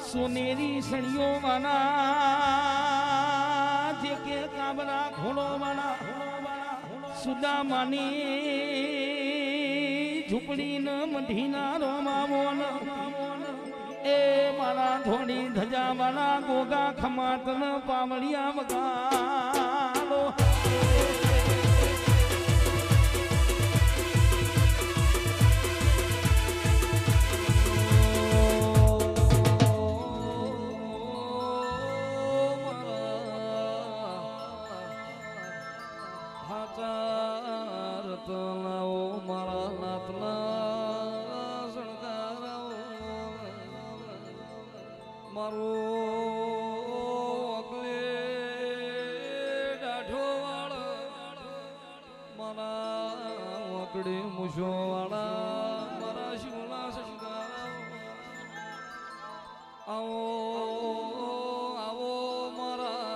સોનેરી સળીઓ વાળા જે કે કાબરા ઘોડો વાળા સુદામાની ઝૂંપડી ન મઢીના રોમાવોન એ મારા થોડી ધજા વાળા ગોગા ખમાત ન પાવડિયા વગાડો મુશો વાળા મારા શિવના શંકર આવો આવો મારા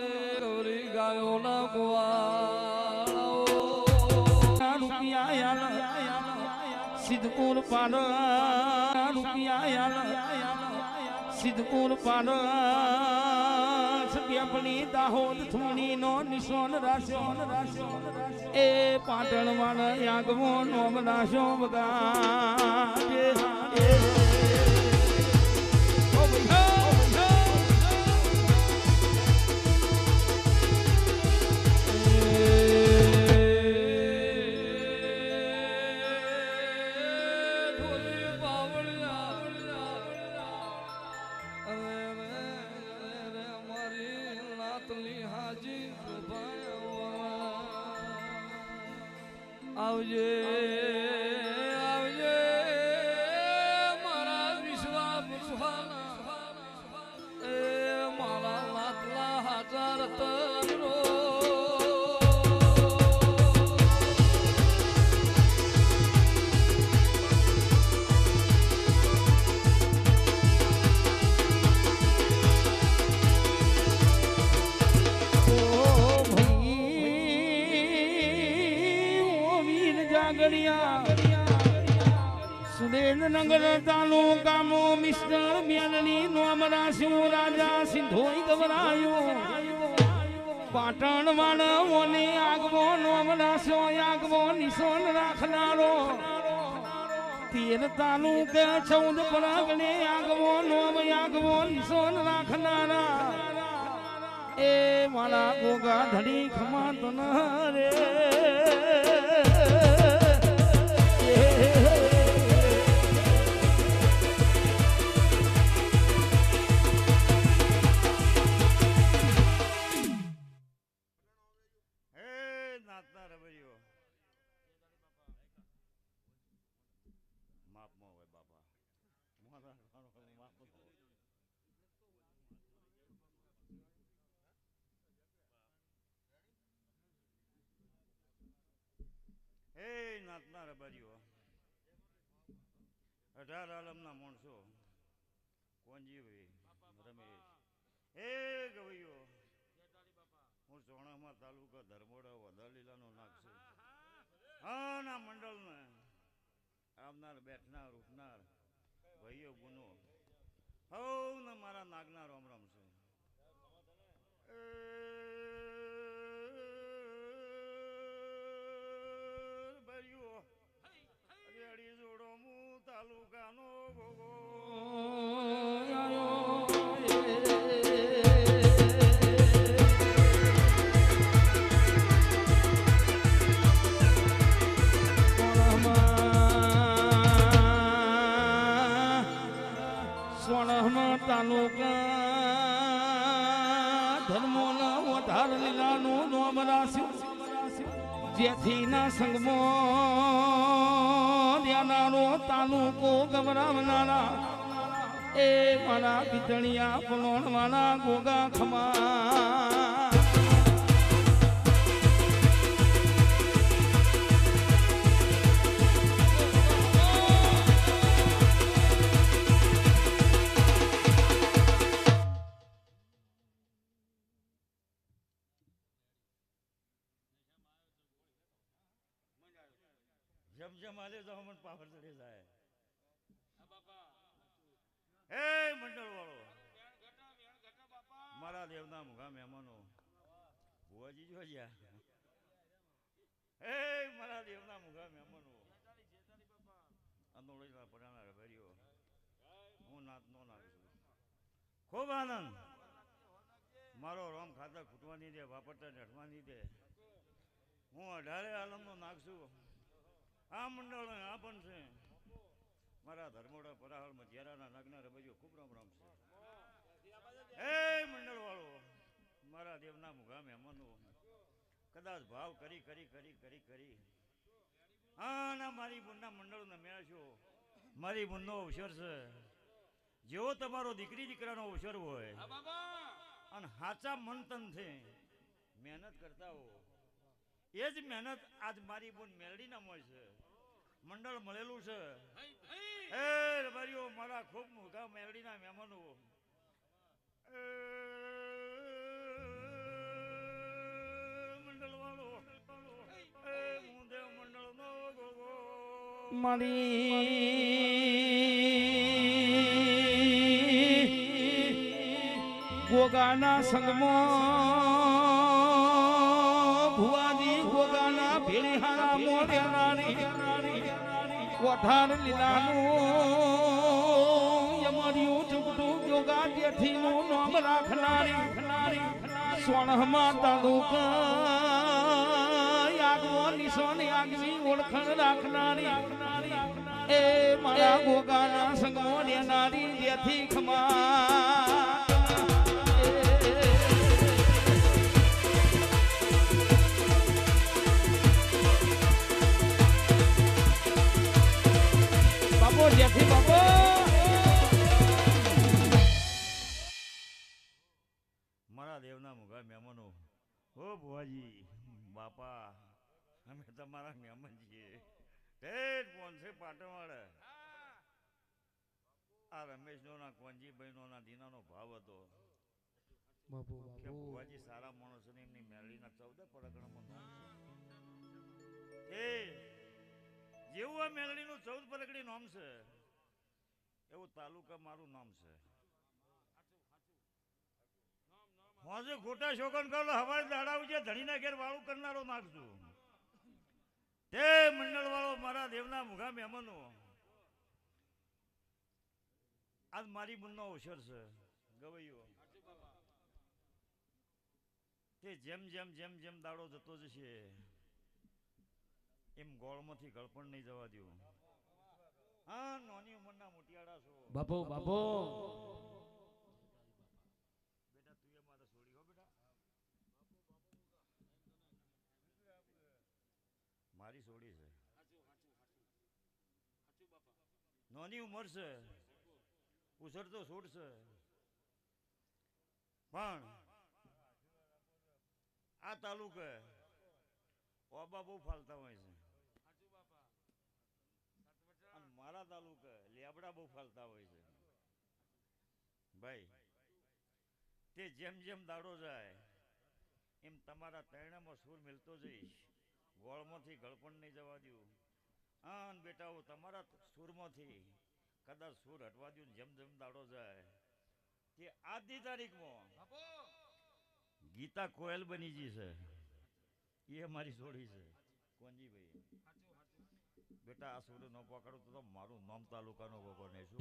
એ ગૌરી ગાયો ના ગોવાળા રૂપિયા સિદ્ધપુર પાડ રૂપિયા સિદ્ધપુર પાડ સગ્યાપણી દાહોદ થુણી નો નિશોન રાખ્યો એ પાટણ વાળા યાગવો નોમ રાશો બગાડે આવજે આવજે મારા વિશ્વાસ એ મારા લાતલા હાજર તરો સુરેન્દ્રનગર તાલુકામો મિસ્ટર મેલની નોમ રાખ્યું રાજા સિંધોઈ ગવરાયો પાટણ વાળાઓને આગવો નોમ રાખ્યો આગવો નિશોન રાખનારો તેર તાલુકે 14 પરાગણે આગવો નોમ આગવો નિશોન રાખનારા એ મારા ગોગા ધડી ખમા તન રે નાતના રબરીઓ માપમાં હોય બાપા મારા માપ હે નાતના રબરીઓ 18 આલમના માણસો કોંજીભાઈ રમેશ હે ગવૈયો હું ચોણામાં તાલુકા ધર્મોડા વધાલીલાનો નાખ છું હા ના મંડળને આવનાર બેઠનાર ઉઠનાર ભાઈઓ ગુનો હવ ને મારા નાગના રોમ રોમ છે ભાઈઓ રેડી જોડો હું તાલુકાનો ગોગો તાલુકા ધર્મોના વધાર લીલાનું નોમ રાખ્યું જેથી ના સંગમાં ધ્યાનારો તાલુકો ગવરાવનારા એ મારા પિતળિયા પલોણવાના ગોગા ખમા જમ જમ હાલે તો મને પાવર ચડી જાય હે મંડળ વાળો મારા દેવના મુગા મહેમાનો ભુવાજી જો જ્યાં હે મારા દેવના મુગા મહેમાનો અંદોળીના પડાના રબરીઓ હું નાતનો નાખું ખૂબ આનંદ મારો રોમ ખાતર ખૂટવાની દે વાપરતા ઢટવાની દે હું 18 આલમનો નાખશું આ મંડળ આ પણ છે મારા ધર્મોડા પરાહળ મધ્યારાના નાગના રબરીઓ ખૂબ રામ રામ છે હે મંડળ વાળો મારા દેવના મુગા મહેમાનો કદાચ ભાવ કરી કરી કરી કરી કરી હા ના મારી બુનના મંડળને મેળશો મારી બુનનો અવસર છે જેવો તમારો દીકરી દીકરાનો અવસર હોય અને સાચા મનતનથી મહેનત કરતા હો એ જ મહેનત આજ મારી બોન મેલડીના મળે છે મંડળ મળેલું છે હે રબારીઓ મારા ખૂબ મોટા મેલડીના મહેમાનો મંડળ વાળો હે મુદેવ મંડળ નો ગોગો મારી ગોગાના સંગમાં ભુવાજી ગોગાના ભેળિહારા મોઢેરાની કોઠાર લીલાનું યમર્યું ચૂકટું ગોગા જેઠીનું નામ રાખનારી સોણહમાં તાલુકા આગવો નિશોન આગવી ઓળખણ રાખનારી એ મારા ગોગાના સંગમાં લેનારી જેથી ખમા જેથી બાપો મારા દેવના મુગા મહેમાનો ઓ ભુવાજી બાપા અમે તમારા મહેમાન છીએ ઠેઠ કોનસે પાટણવાળા આ રમેશનો ના કોંજીભાઈનો ના દીનાનો ભાવ હતો કે ભુવાજી સારા માણસોને એમની મેળવીના 14 પરગણામાં નામ છે જેવું આ મેલડીનું 14 પરગડી નામ છે એવું તાલુકા મારું નામ છે હોજે ખોટા શોકન કરો હવાજ દાડાવું છે ધણીના ઘેર વાળું કરનારો નાખશું તે મંડળ વાળો મારા દેવના મુગા મહેમાનો આજ મારી બુનનો અવસર છે ગવૈયો તે જેમ જેમ જેમ જેમ દાડો જતો જશે એમ ગોળમાંથી ગળપણ નહીં જવા દઉં. હા, નાની ઉંમરના મોટિયાળા છો બાપો બાપો બેટા, તું એ મારે છોડી હો બેટા, મારી છોડી છે. નાની ઉંમર છે, ઉછળતો છોડ છે, પણ આ તાલુકે ઓબા બહુ ફાલતા હોય છે અને મારા તાલુકે લેબડા બહુ ફાલતા હોય છે. ભાઈ, તે જેમ જેમ દાડો જાય એમ તમારા તૈણામાં સૂર મિલતો જઈશ, ગોળમાંથી ગળપણ નહીં જવા દઉં. હા બેટાઓ, તમારા સૂરમાંથી કદાચ સૂર હટવા દઉં. જેમ જેમ દાડો જાય તે આજની તારીખમાં ગીતા કોયલ બની ગઈ છે, એ મારી છોડી છે કોંજીભાઈ. બેટા, આ સૂર ન પકડું તો મારું નામ તાલુકાનો ગોગો નહીં શું.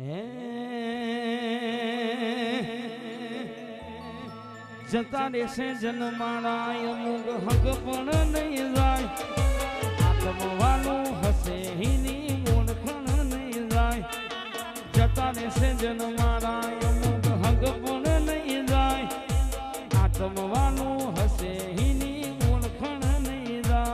જતા દેશે જન્માના અમુક હક પણ નહીં જાય, આત્મવાનું હસે હિની ઓળખણ નહીં જાય. જતા દેશે જન્માના અમુક હક પણ નહીં જાય, આત્મવાનું હસે હિની ઓળખણ નહીં જાય.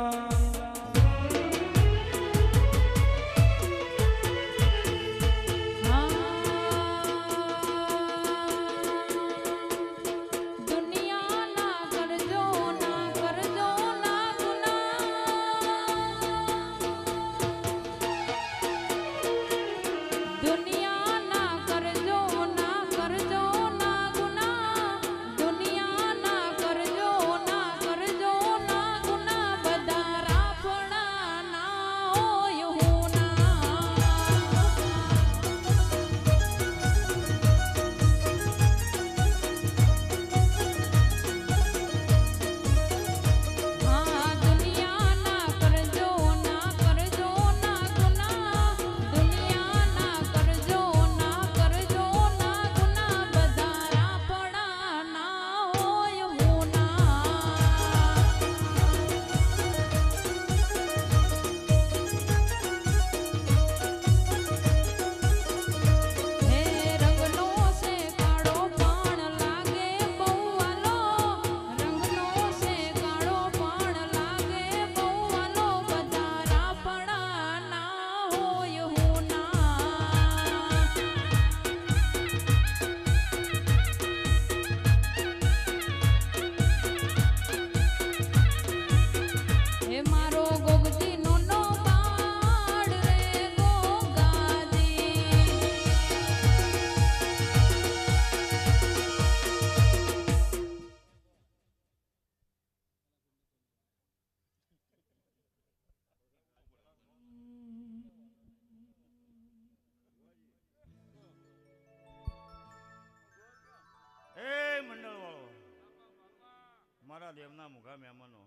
મારા દેવના મુખા મહેમાનો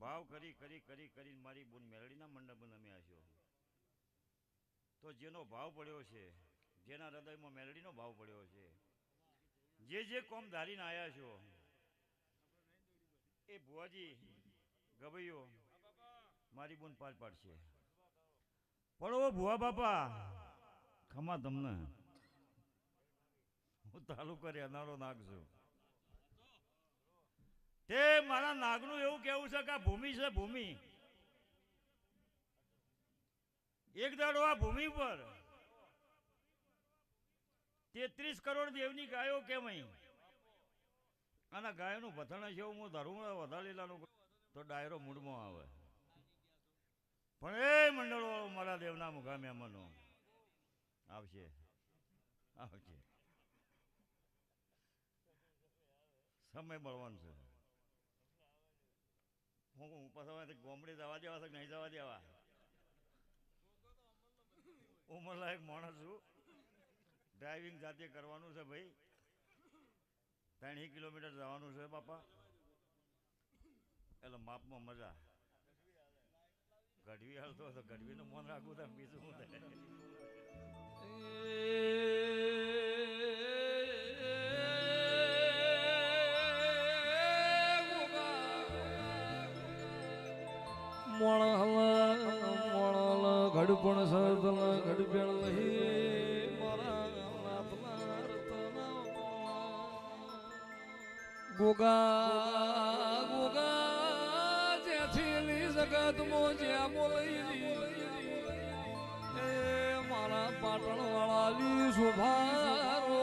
ભાવ કરી કરી કરી કરી મારી બોન મેલડીના મંડપ અમે આસ્યો. તો જેનો ભાવ પડ્યો છે, જેના હૃદયમાં મેલડીનો ભાવ પડ્યો છે, જે કોમ ધારીને આવ્યા છો, એ ભુવાજી ગવૈયો મારી બોન પાર પાડશે. પડો ભુવા બાપા, ખમા તમને, હું તાલુકા રહેનારો નાગ છું. તે મારા નાગનું એવું કેવું છે કે આ ભૂમિ છે, ભૂમિ એક દાડો આ ભૂમિ પર 33 કરોડ દેવની ગાયો કેમ અહીં, આના ગાયોનું ભથણ છે હું ધરું વધારેલાનું તો ડાયરો મૂડમાં આવે. પણ એ મંડળો મારા દેવના મુખા મહેમાનો આવશે આવશે, સમય મળવાનું છે. હું પાછા ગોમડે જવા દેવા છે કે નહીં જવા દેવા, ઉંમરલાયક માણસ છું, ડ્રાઇવિંગ જાતે કરવાનું છે ભાઈ, 3 કિલોમીટર જવાનું છે બાપા, એટલે માપમાં મજા. ગઢવી હાલતો તો ગઢવીનું મન રાખવું તો બીજું શું થાય. ઘડપણ સદલ ઘડપેણ લહી મારા નાથના રતના ગોગા ગોગા જેથી જગત મો જ્યાં બોલી એ મારા પાટણ વાળાની શોભારો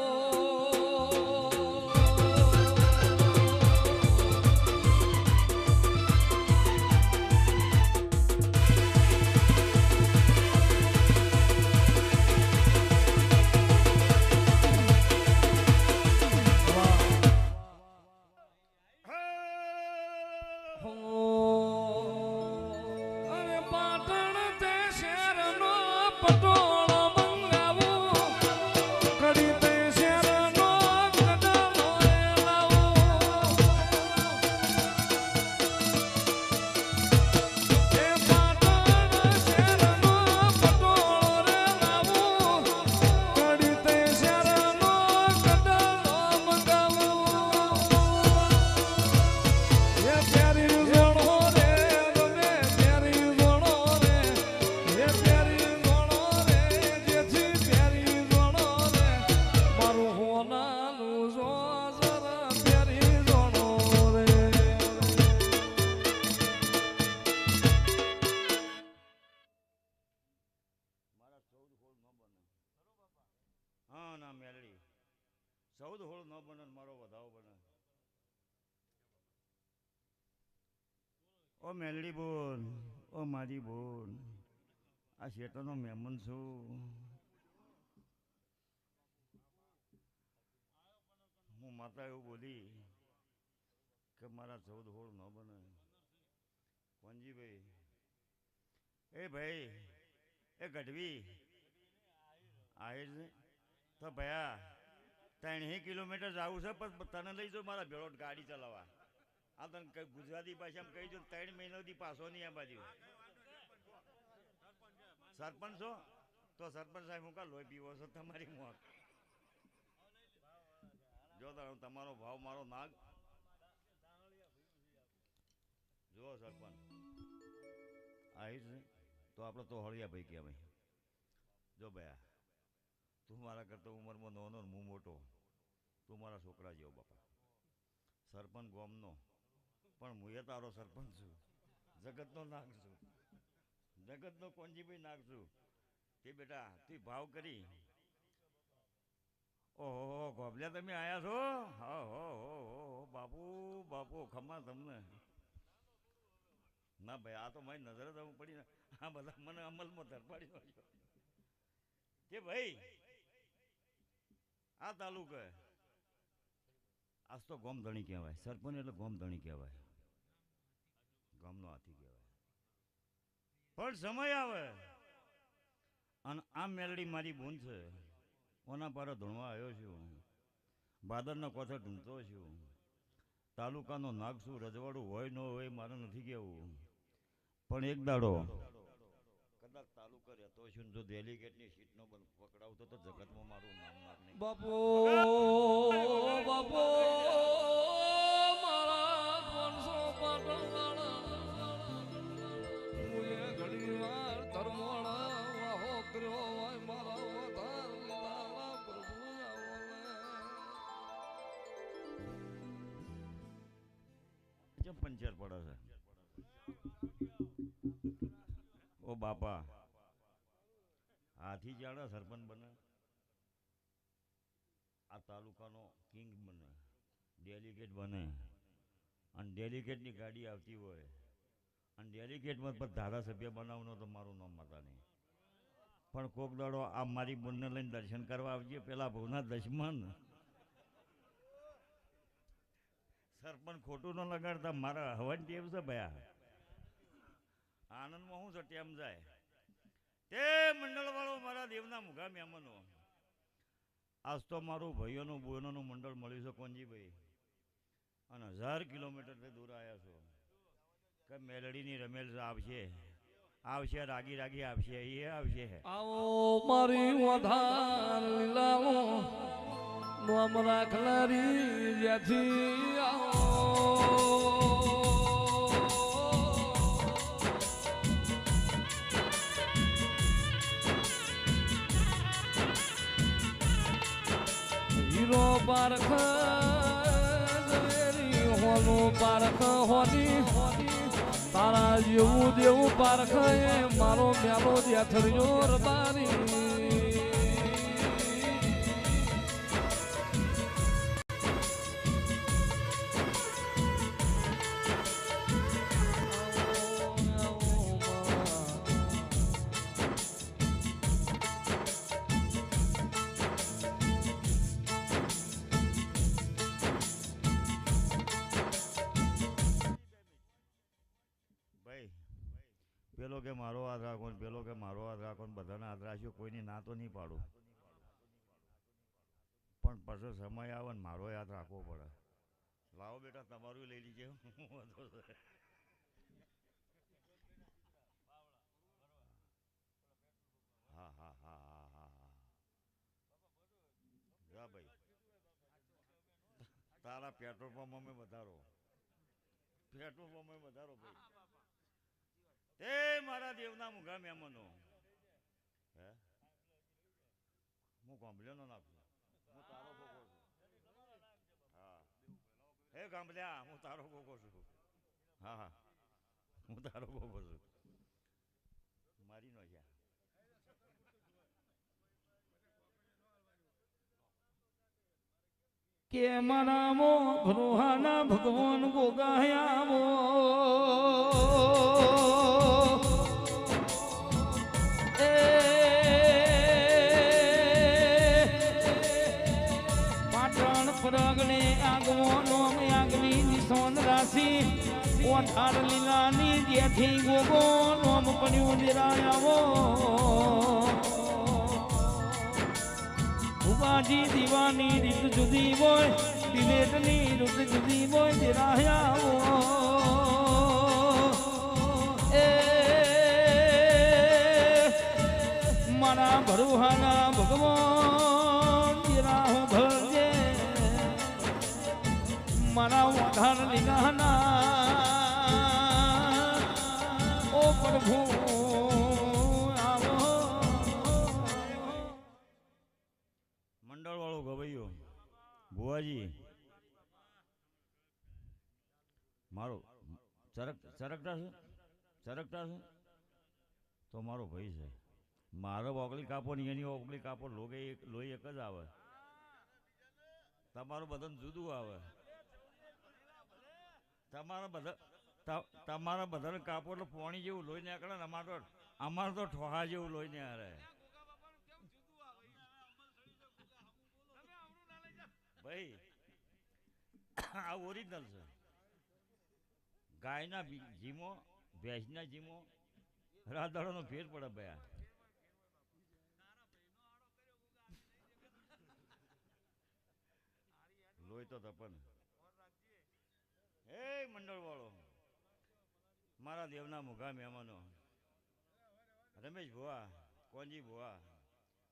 હા ના મેલડી 14 હોળ ન બને મારો વધાવો બને. ઓ મેલડી બોલ, ઓ મારી બોલ, આ શેઠનો મહેમાન છું. હું માતા એવું બોલી કે મારા 14 હોળ ન બને. કોનજીભાઈ, એ ભાઈ, એ ગઢવી આવે છે તો ભયા 3 કિલોમીટર જવું છે, પણ તને લઈ જાઉં મારા ભેળો ગાડી ચલાવવા. આ તને ગુજરાતી ભાષામાં કહી દઉં, 3 મહિનાથી પાછો નહીં આ બાજુ. સરપંચ છો તો સરપંચ સાહેબ હું કા લોહી પીવો છો તમારી મોત. જો તમારો ભાવ મારો નાગ જો સરપંચ આવી છે તો આપણે તો હળિયા ભાઈ કહેવાય. જો ભયા, તું મારા કરતા ઉંમરમાં નાનો હું મોટો, તું મારા છોકરા જેવો બાપા. સરપંચ ગામનો, પણ હું એ તારો સરપંચ છું, જગતનો નાગ છું, જગતનો કોનજીભાઈ નાગ છું. તે બેટા તું ભાવ કરી. ઓહો ગોબલ્યા તમે આયા છો? હા હો બાપુ બાપુ ખમા તમને. ના ભાઈ, આ તો મારી નજર જ પડી ને, આ બધા મને અમલમાં ધરપાડી દો કે ભાઈ આ તાલુકે આજ તો ગોમ ધણી કહેવાય. સરપંચ એટલે ગોમ ધણી કહેવાય, ગામનો હાથી કહેવાય. પણ સમય આવે અને આ મેલડી મારી બૂન છે, ઓના પારે ધૂણવા આવ્યો છું, ભાદરના કોથે ઢૂંઢતો છું. તાલુકાનો નાગ છું, રજવાડું હોય ન હોય મારે નથી કહેવું, પણ એક દાડો કદાચ તાલુકા રહેતો છું, જો ડેલિગેટની સીટનો પકડાવતો તો જગતમાં મારું નામ નામ નહીં. બાપો બાપો મારા 500 પાટણવાળા મુએ ઘણી વાર ધર્મોળા વાહો કર્યો હોય મારા વધાર લીધા પ્રભુ કેમ પંચર પડે છે? ઓ બાપા, હાથી જાણે સરપંચ બને, આ તાલુકાનો કિંગ બને, ડેલિગેટ બને, અને ડેલિગેટની ગાડી આવતી હોય અને ડેલિગેટમાં પણ ધારાસભ્ય બનાવવાનો તો મારું નામ માતા નહીં. પણ કોક દાડો આ મારી બુનને લઈને દર્શન કરવા આવજે, પેલા ભવના દશમન સરપંચ ખોટું ન લગાડતા. મારા હવાની ટેવ છે ભયા. આનંદમાં શું છે ટેમ જાય તે મંડળ વાળો મારા દેવના મુઘા મહેમાનો. આજ તો મારું ભાઈઓનું બહેનોનું મંડળ મળ્યું છે કોનજીભાઈ, અને 1000 કિલોમીટરથી દૂર આવ્યા છો કે મેલડીની રમેલ આવશે. આવશે રાગી રાગી આવશે એ આવશે. આવો મારી વધાર લીલાઓ નોમ રાખનારી જ્યાંથી આવો હીરો પારખ ઝવેરી હોનો પારખ હોની તારા જેવું દેવું પારખ એ મારો મેલો જ્યાથરિયો રબારી ભાઈ પેલો કે મારો હાથ રાખો ને પેલો કે મારો હાથ રાખો ને બધાના હાથ રાખ્યો કોઈની ના તો નહીં પાડું પણ પછી સમય આવે ને મારો હાથ રાખવો પડે. લાવો બેટા તમારું લઈ લીજે. હા હા હા હા હા હા જા ભાઈ તારા પેટ્રોલ પંપ અમે વધારો પેટ્રોલ પંપ અમે વધારો ભાઈ. તે મારા દેવના મૂંઘા મહેમાનો હે હું ગાંભલ્યો નાખું હું તારો ભોગો છું. હા હે ગાંભલ્યા હું તારો ભોગો છું. હા હા હું તારો ભોગો છું. મારી નો છે કે મનામો ભરોહાના ભગવાન ગોગાયામો એ પાટણ પરગણે આગવો નોમ આગની નિશોન રાશિ ઓઠાર લીલાની જેથી ગોગો નોમ પડ્યું નિરાયાવો ભુવાજી દીવાની રીત જુદી હોય દિવેટની રીત જુદી હોય નિરાયાવો એ મારા ભરુહાના ભગવાન નિરાહો ભરજે મારા વધાર લીલાના ઓ પ્રભુ મંડળ વાળો ગવૈયો ભુવાજી મારો ચરકટા છે તો મારો ભાઈ છે. મારો ઓગળી કાપો ને એની ઓગળી કાપો લોહી એક જ આવે. તમારું બધાને જુદું આવે. તમારા બધાને કાપો એટલે પોણી જેવું લોહી નીકળે ને અમારે તો ઠોહા જેવું લોહી ને હારે. ભાઈ આ ઓરિજિનલ છે. ગાયના જીમો ભેંસના જીમો રાતદાડાનો ફેર પડે ભયા. લોહી તો તપન એ મંડળ વાળો મારા દેવના મુઘા મહેમાનો રમેશ ભુવા કોંજી ભુવા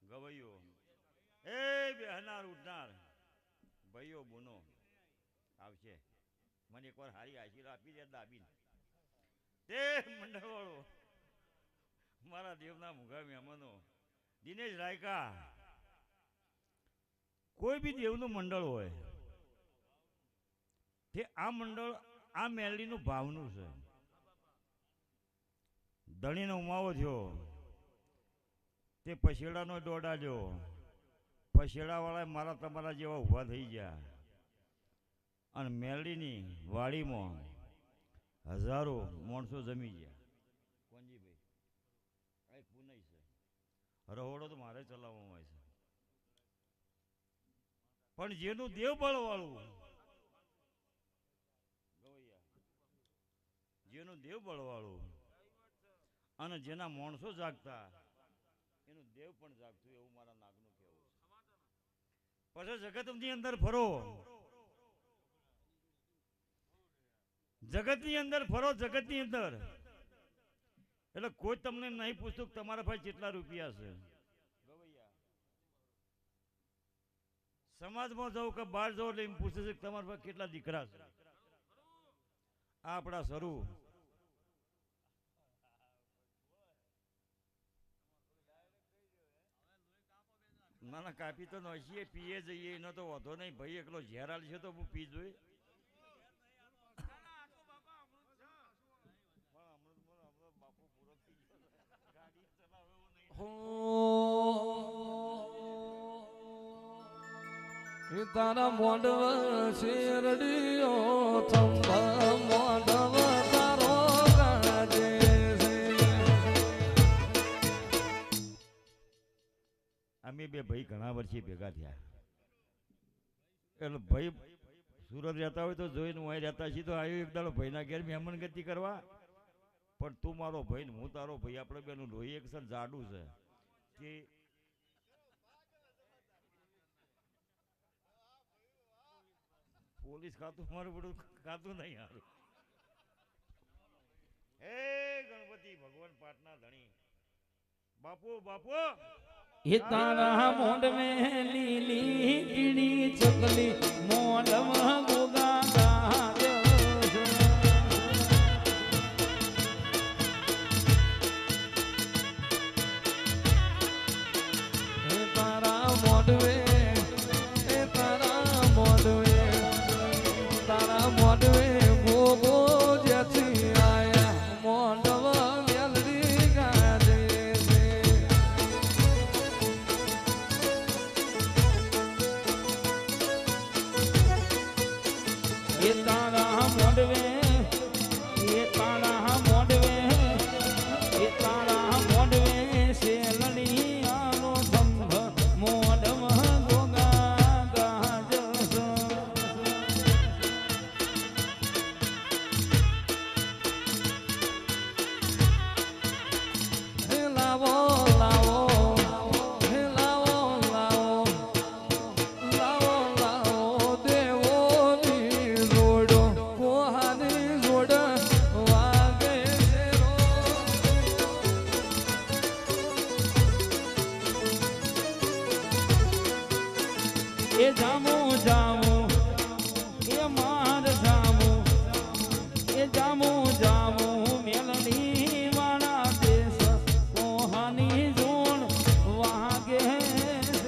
ગવૈયો એ બેહનાર ઉઠનાર ભાઈઓ બોનો આવશે. મને એકવાર હારી આશીર્વાદ આપી દે દાબીને. તે મંડળ વાળો મારા દેવના મુઘા મહેમાનો દિનેશ રાયકા કોઈ બી દેવનું મંડળ હોય તે આ મંડળ આ મેલડીનું ભાવનું છે. ધણીનો ઉમાવો થયો તે પછેડાનો દોડાડ્યો. પછેડાવાળા મારા તમારા જેવા ઊભા થઈ ગયા અને મેલડીની વાડીમાં હજારો માણસો જમી ગયા. કોંજીભાઈ આ પુનઈ છે. રહોડો તો મારે ચલાવવામાં આવે છે પણ જેનું દેવ બળવાળું જેનું દેવ બળવાળું અને જેના માણસો જાગતા એનું દેવ પણ જાગતું એવું મારા નાગનું કહેવું છે. પછી જગતની અંદર ફરો જગતની અંદર એટલે કોઈ તમને નહીં પૂછતું કે તમારા પાસે કેટલા રૂપિયા છે. સમાજમાં જાઉં કે બહાર જાઉં એટલે એમ પૂછે છે કે તમારા પાસે કેટલા દીકરા છે. આ આપણા શરૂ ના ના કાપી તો નોશીએ પીએ જઈએ એનો તો વધો નહીં ભાઈ એકલો ઝેરાલ છે તો હું પી જોઈ. તારા મોઢવ શેરડીઓ થંભ મોઢવ તારો ગાજે છે. અમે બે ભાઈ ઘણા વર્ષે ભેગા થયા એટલે ભાઈ સુરત રહેતા હોય તો જોઈને હું અહીં રહેતા છીએ તો આવ્યો એક દાડો ભાઈના ઘેર મહેમાન ગતિ કરવા. પણ તું મારો ભાઈ ને હું તારો ભાઈ આપણે બેનું લોહી એક સર જાડું છે કે પોલીસ ખાતું મારું બધું ખાતું નહીં હારું. હે ગણપતિ ભગવાન પાટના ધણી બાપુ બાપુ એ તારા મોઢવે લીલી કીડી ચકલી મોઢવા ગોગા ગાજ તારા મોઢવે તારા મોઢવે તારા મોઢવે ગોગો જ્યાંથી આયા મોઢવ મેલડી ગાજે છે. એ તારા મોઢવે એ તારા મોઢવે એ તારા મોઢવે શેલડી આનો સંભ મોઢમાં ગોગા ગાજ હે લાવો લાવો હે લાવો લાવો લાવો લાવો દેવોની જોડો કોહાની જોડ વાગે છે રો. એ જામો જામો એ માર જામો એ જામો જામો મેલડી વાળા દેશ કોહાની જોણ વાગે છે.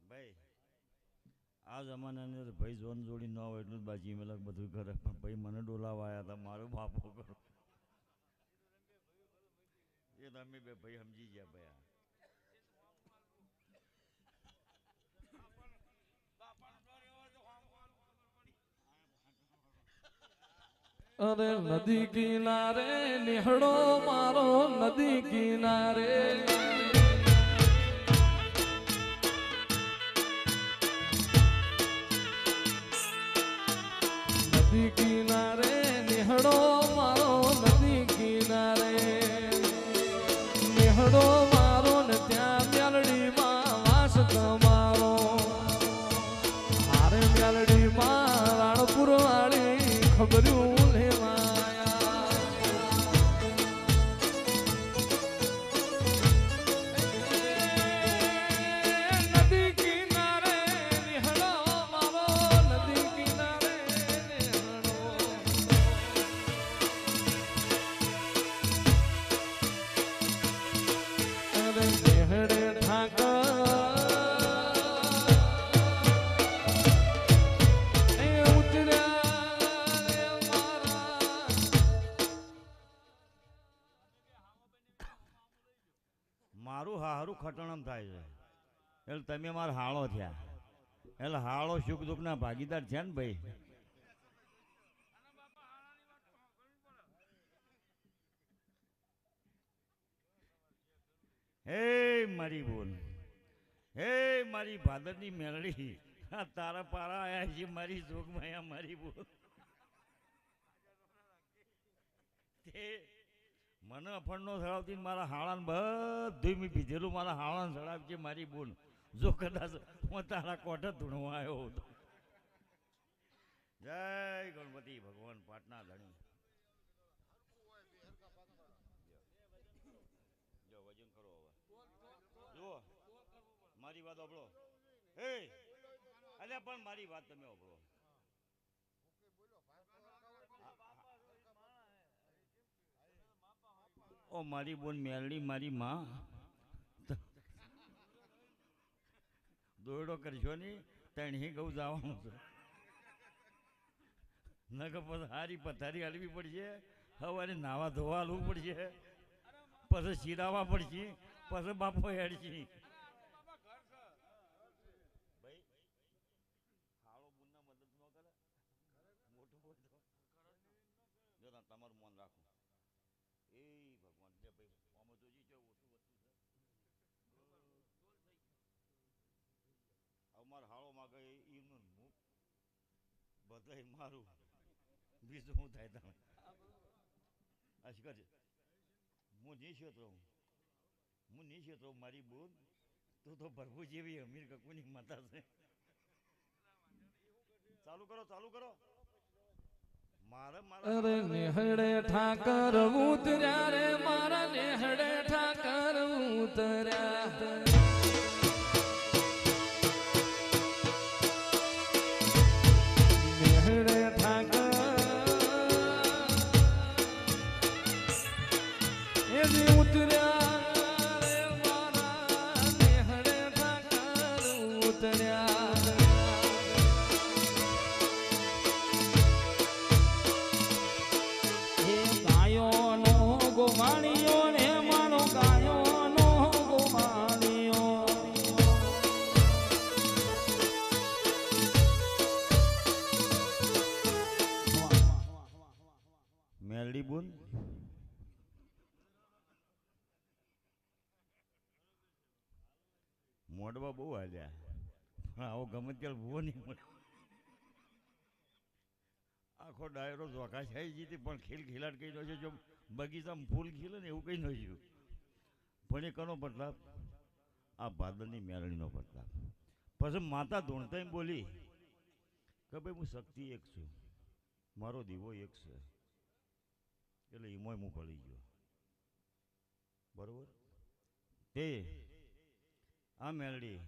ભાઈ આ જમાનાની અંદર ભાઈ જોન જોડી ન હોય એટલું જ બાજી મેલક બધું કરે પણ ભાઈ મને ડોલાવા આવ્યા હતા મારો બાપો કરો એ તમે બે ભાઈ સમજી ગયા ભાઈ. અરે નદી કિનારે નિહળો મારો નદી કિનારે નદી કિનારે નિહળો મારો નદી કિનારે નિહળો મારો ને ત્યાં મેલડીમાં વાસ તમારો હારે મેલડીમાં રાણપુર વાળી ખબર્યું લેવાયા. નદી કિનારે નિહળો મારો નદી કિનારે નિહળો અરે નિહળે ઠાકર મારું હારું ખટણમ થાય છે એટલે તમે મારા હાળો થયા એટલે હાળો સુખ દુઃખના ભાગીદાર છે ને ભાઈ. હે મારી બોલ હે મારી ભાદરની મેલડી આ તારા પારા આયા છે મારી જોગમાયા મારી બોલ તે મને અફણનો સળાવતી મારા હાળાને બધું મેં પીધેલું મારા હાળાને સળાવજે મારી બોલ જો કદાચ હું તારા કોઠે ધૂણવા આવ્યો હતો જય ગણપતિ ભગવાન પાટના ધણી જો વજન કરો હવે જુઓ મારી વાત સાંભળો હે અલ્યા પણ મારી વાત તમે સાંભળો ઓ મારી બોન મેલડી મારી માં દોરડો કરશો નહીં તણી ગૌ જવાનું છે નકર પછી હારી પથારી હાલવી પડશે સવારે નાવા ધોવા હાલવું પડશે પછી શીરાવા પડશે પછી બાપો હેડશે ભાઈ હાળો બુનના મદદ ન કરે મોટું હોય તો જો તમારું મન રાખો એ ભગવાન જે ભાઈ આમાં તો જી ઓછું વસ્તુ છે અમારે હાળો માગે એમનું મુખ બધાય મારું બીજું શું થાય તમે અશકર હું નહીં છેતરો હું નહીં છેતરો મારી બોન તું તો પ્રભુ જેવી અમીર કકુની માતા છે ચાલુ કરો મારે અરે નેહડે ઠાકર ઉતર્યા રે મારા નેહડે ઠાકર ઉતર્યા નેહડે ઠાકર એની ઉતર્યા રે મારા નેહડે ઠાકર ઉતર્યા ગાયોનો ગોમાણીઓ ને મારો ગાયોનો ગોમાણીઓ મેલડી બોન મોડવા બહુ હાલ્યા પણ આવો ગમે ત્યારે ભૂવો નહીં મળે આખો ડાયરો ચોખા થઈ જીતી પણ ખીલખીલાટ કહી રહ્યો છે જો બગીચામાં ફૂલ ખીલે ને એવું કંઈ ન થયું પણ એ કનો પ્રતાપ આ ભાદરની મેળણીનો પ્રતાપ પછી માતા ધૂણતા બોલી કે ભાઈ હું શક્તિ એક છું મારો દીવો એક છે એટલે એમાંય હું પડી ગયો બરોબર તે આ મેળડી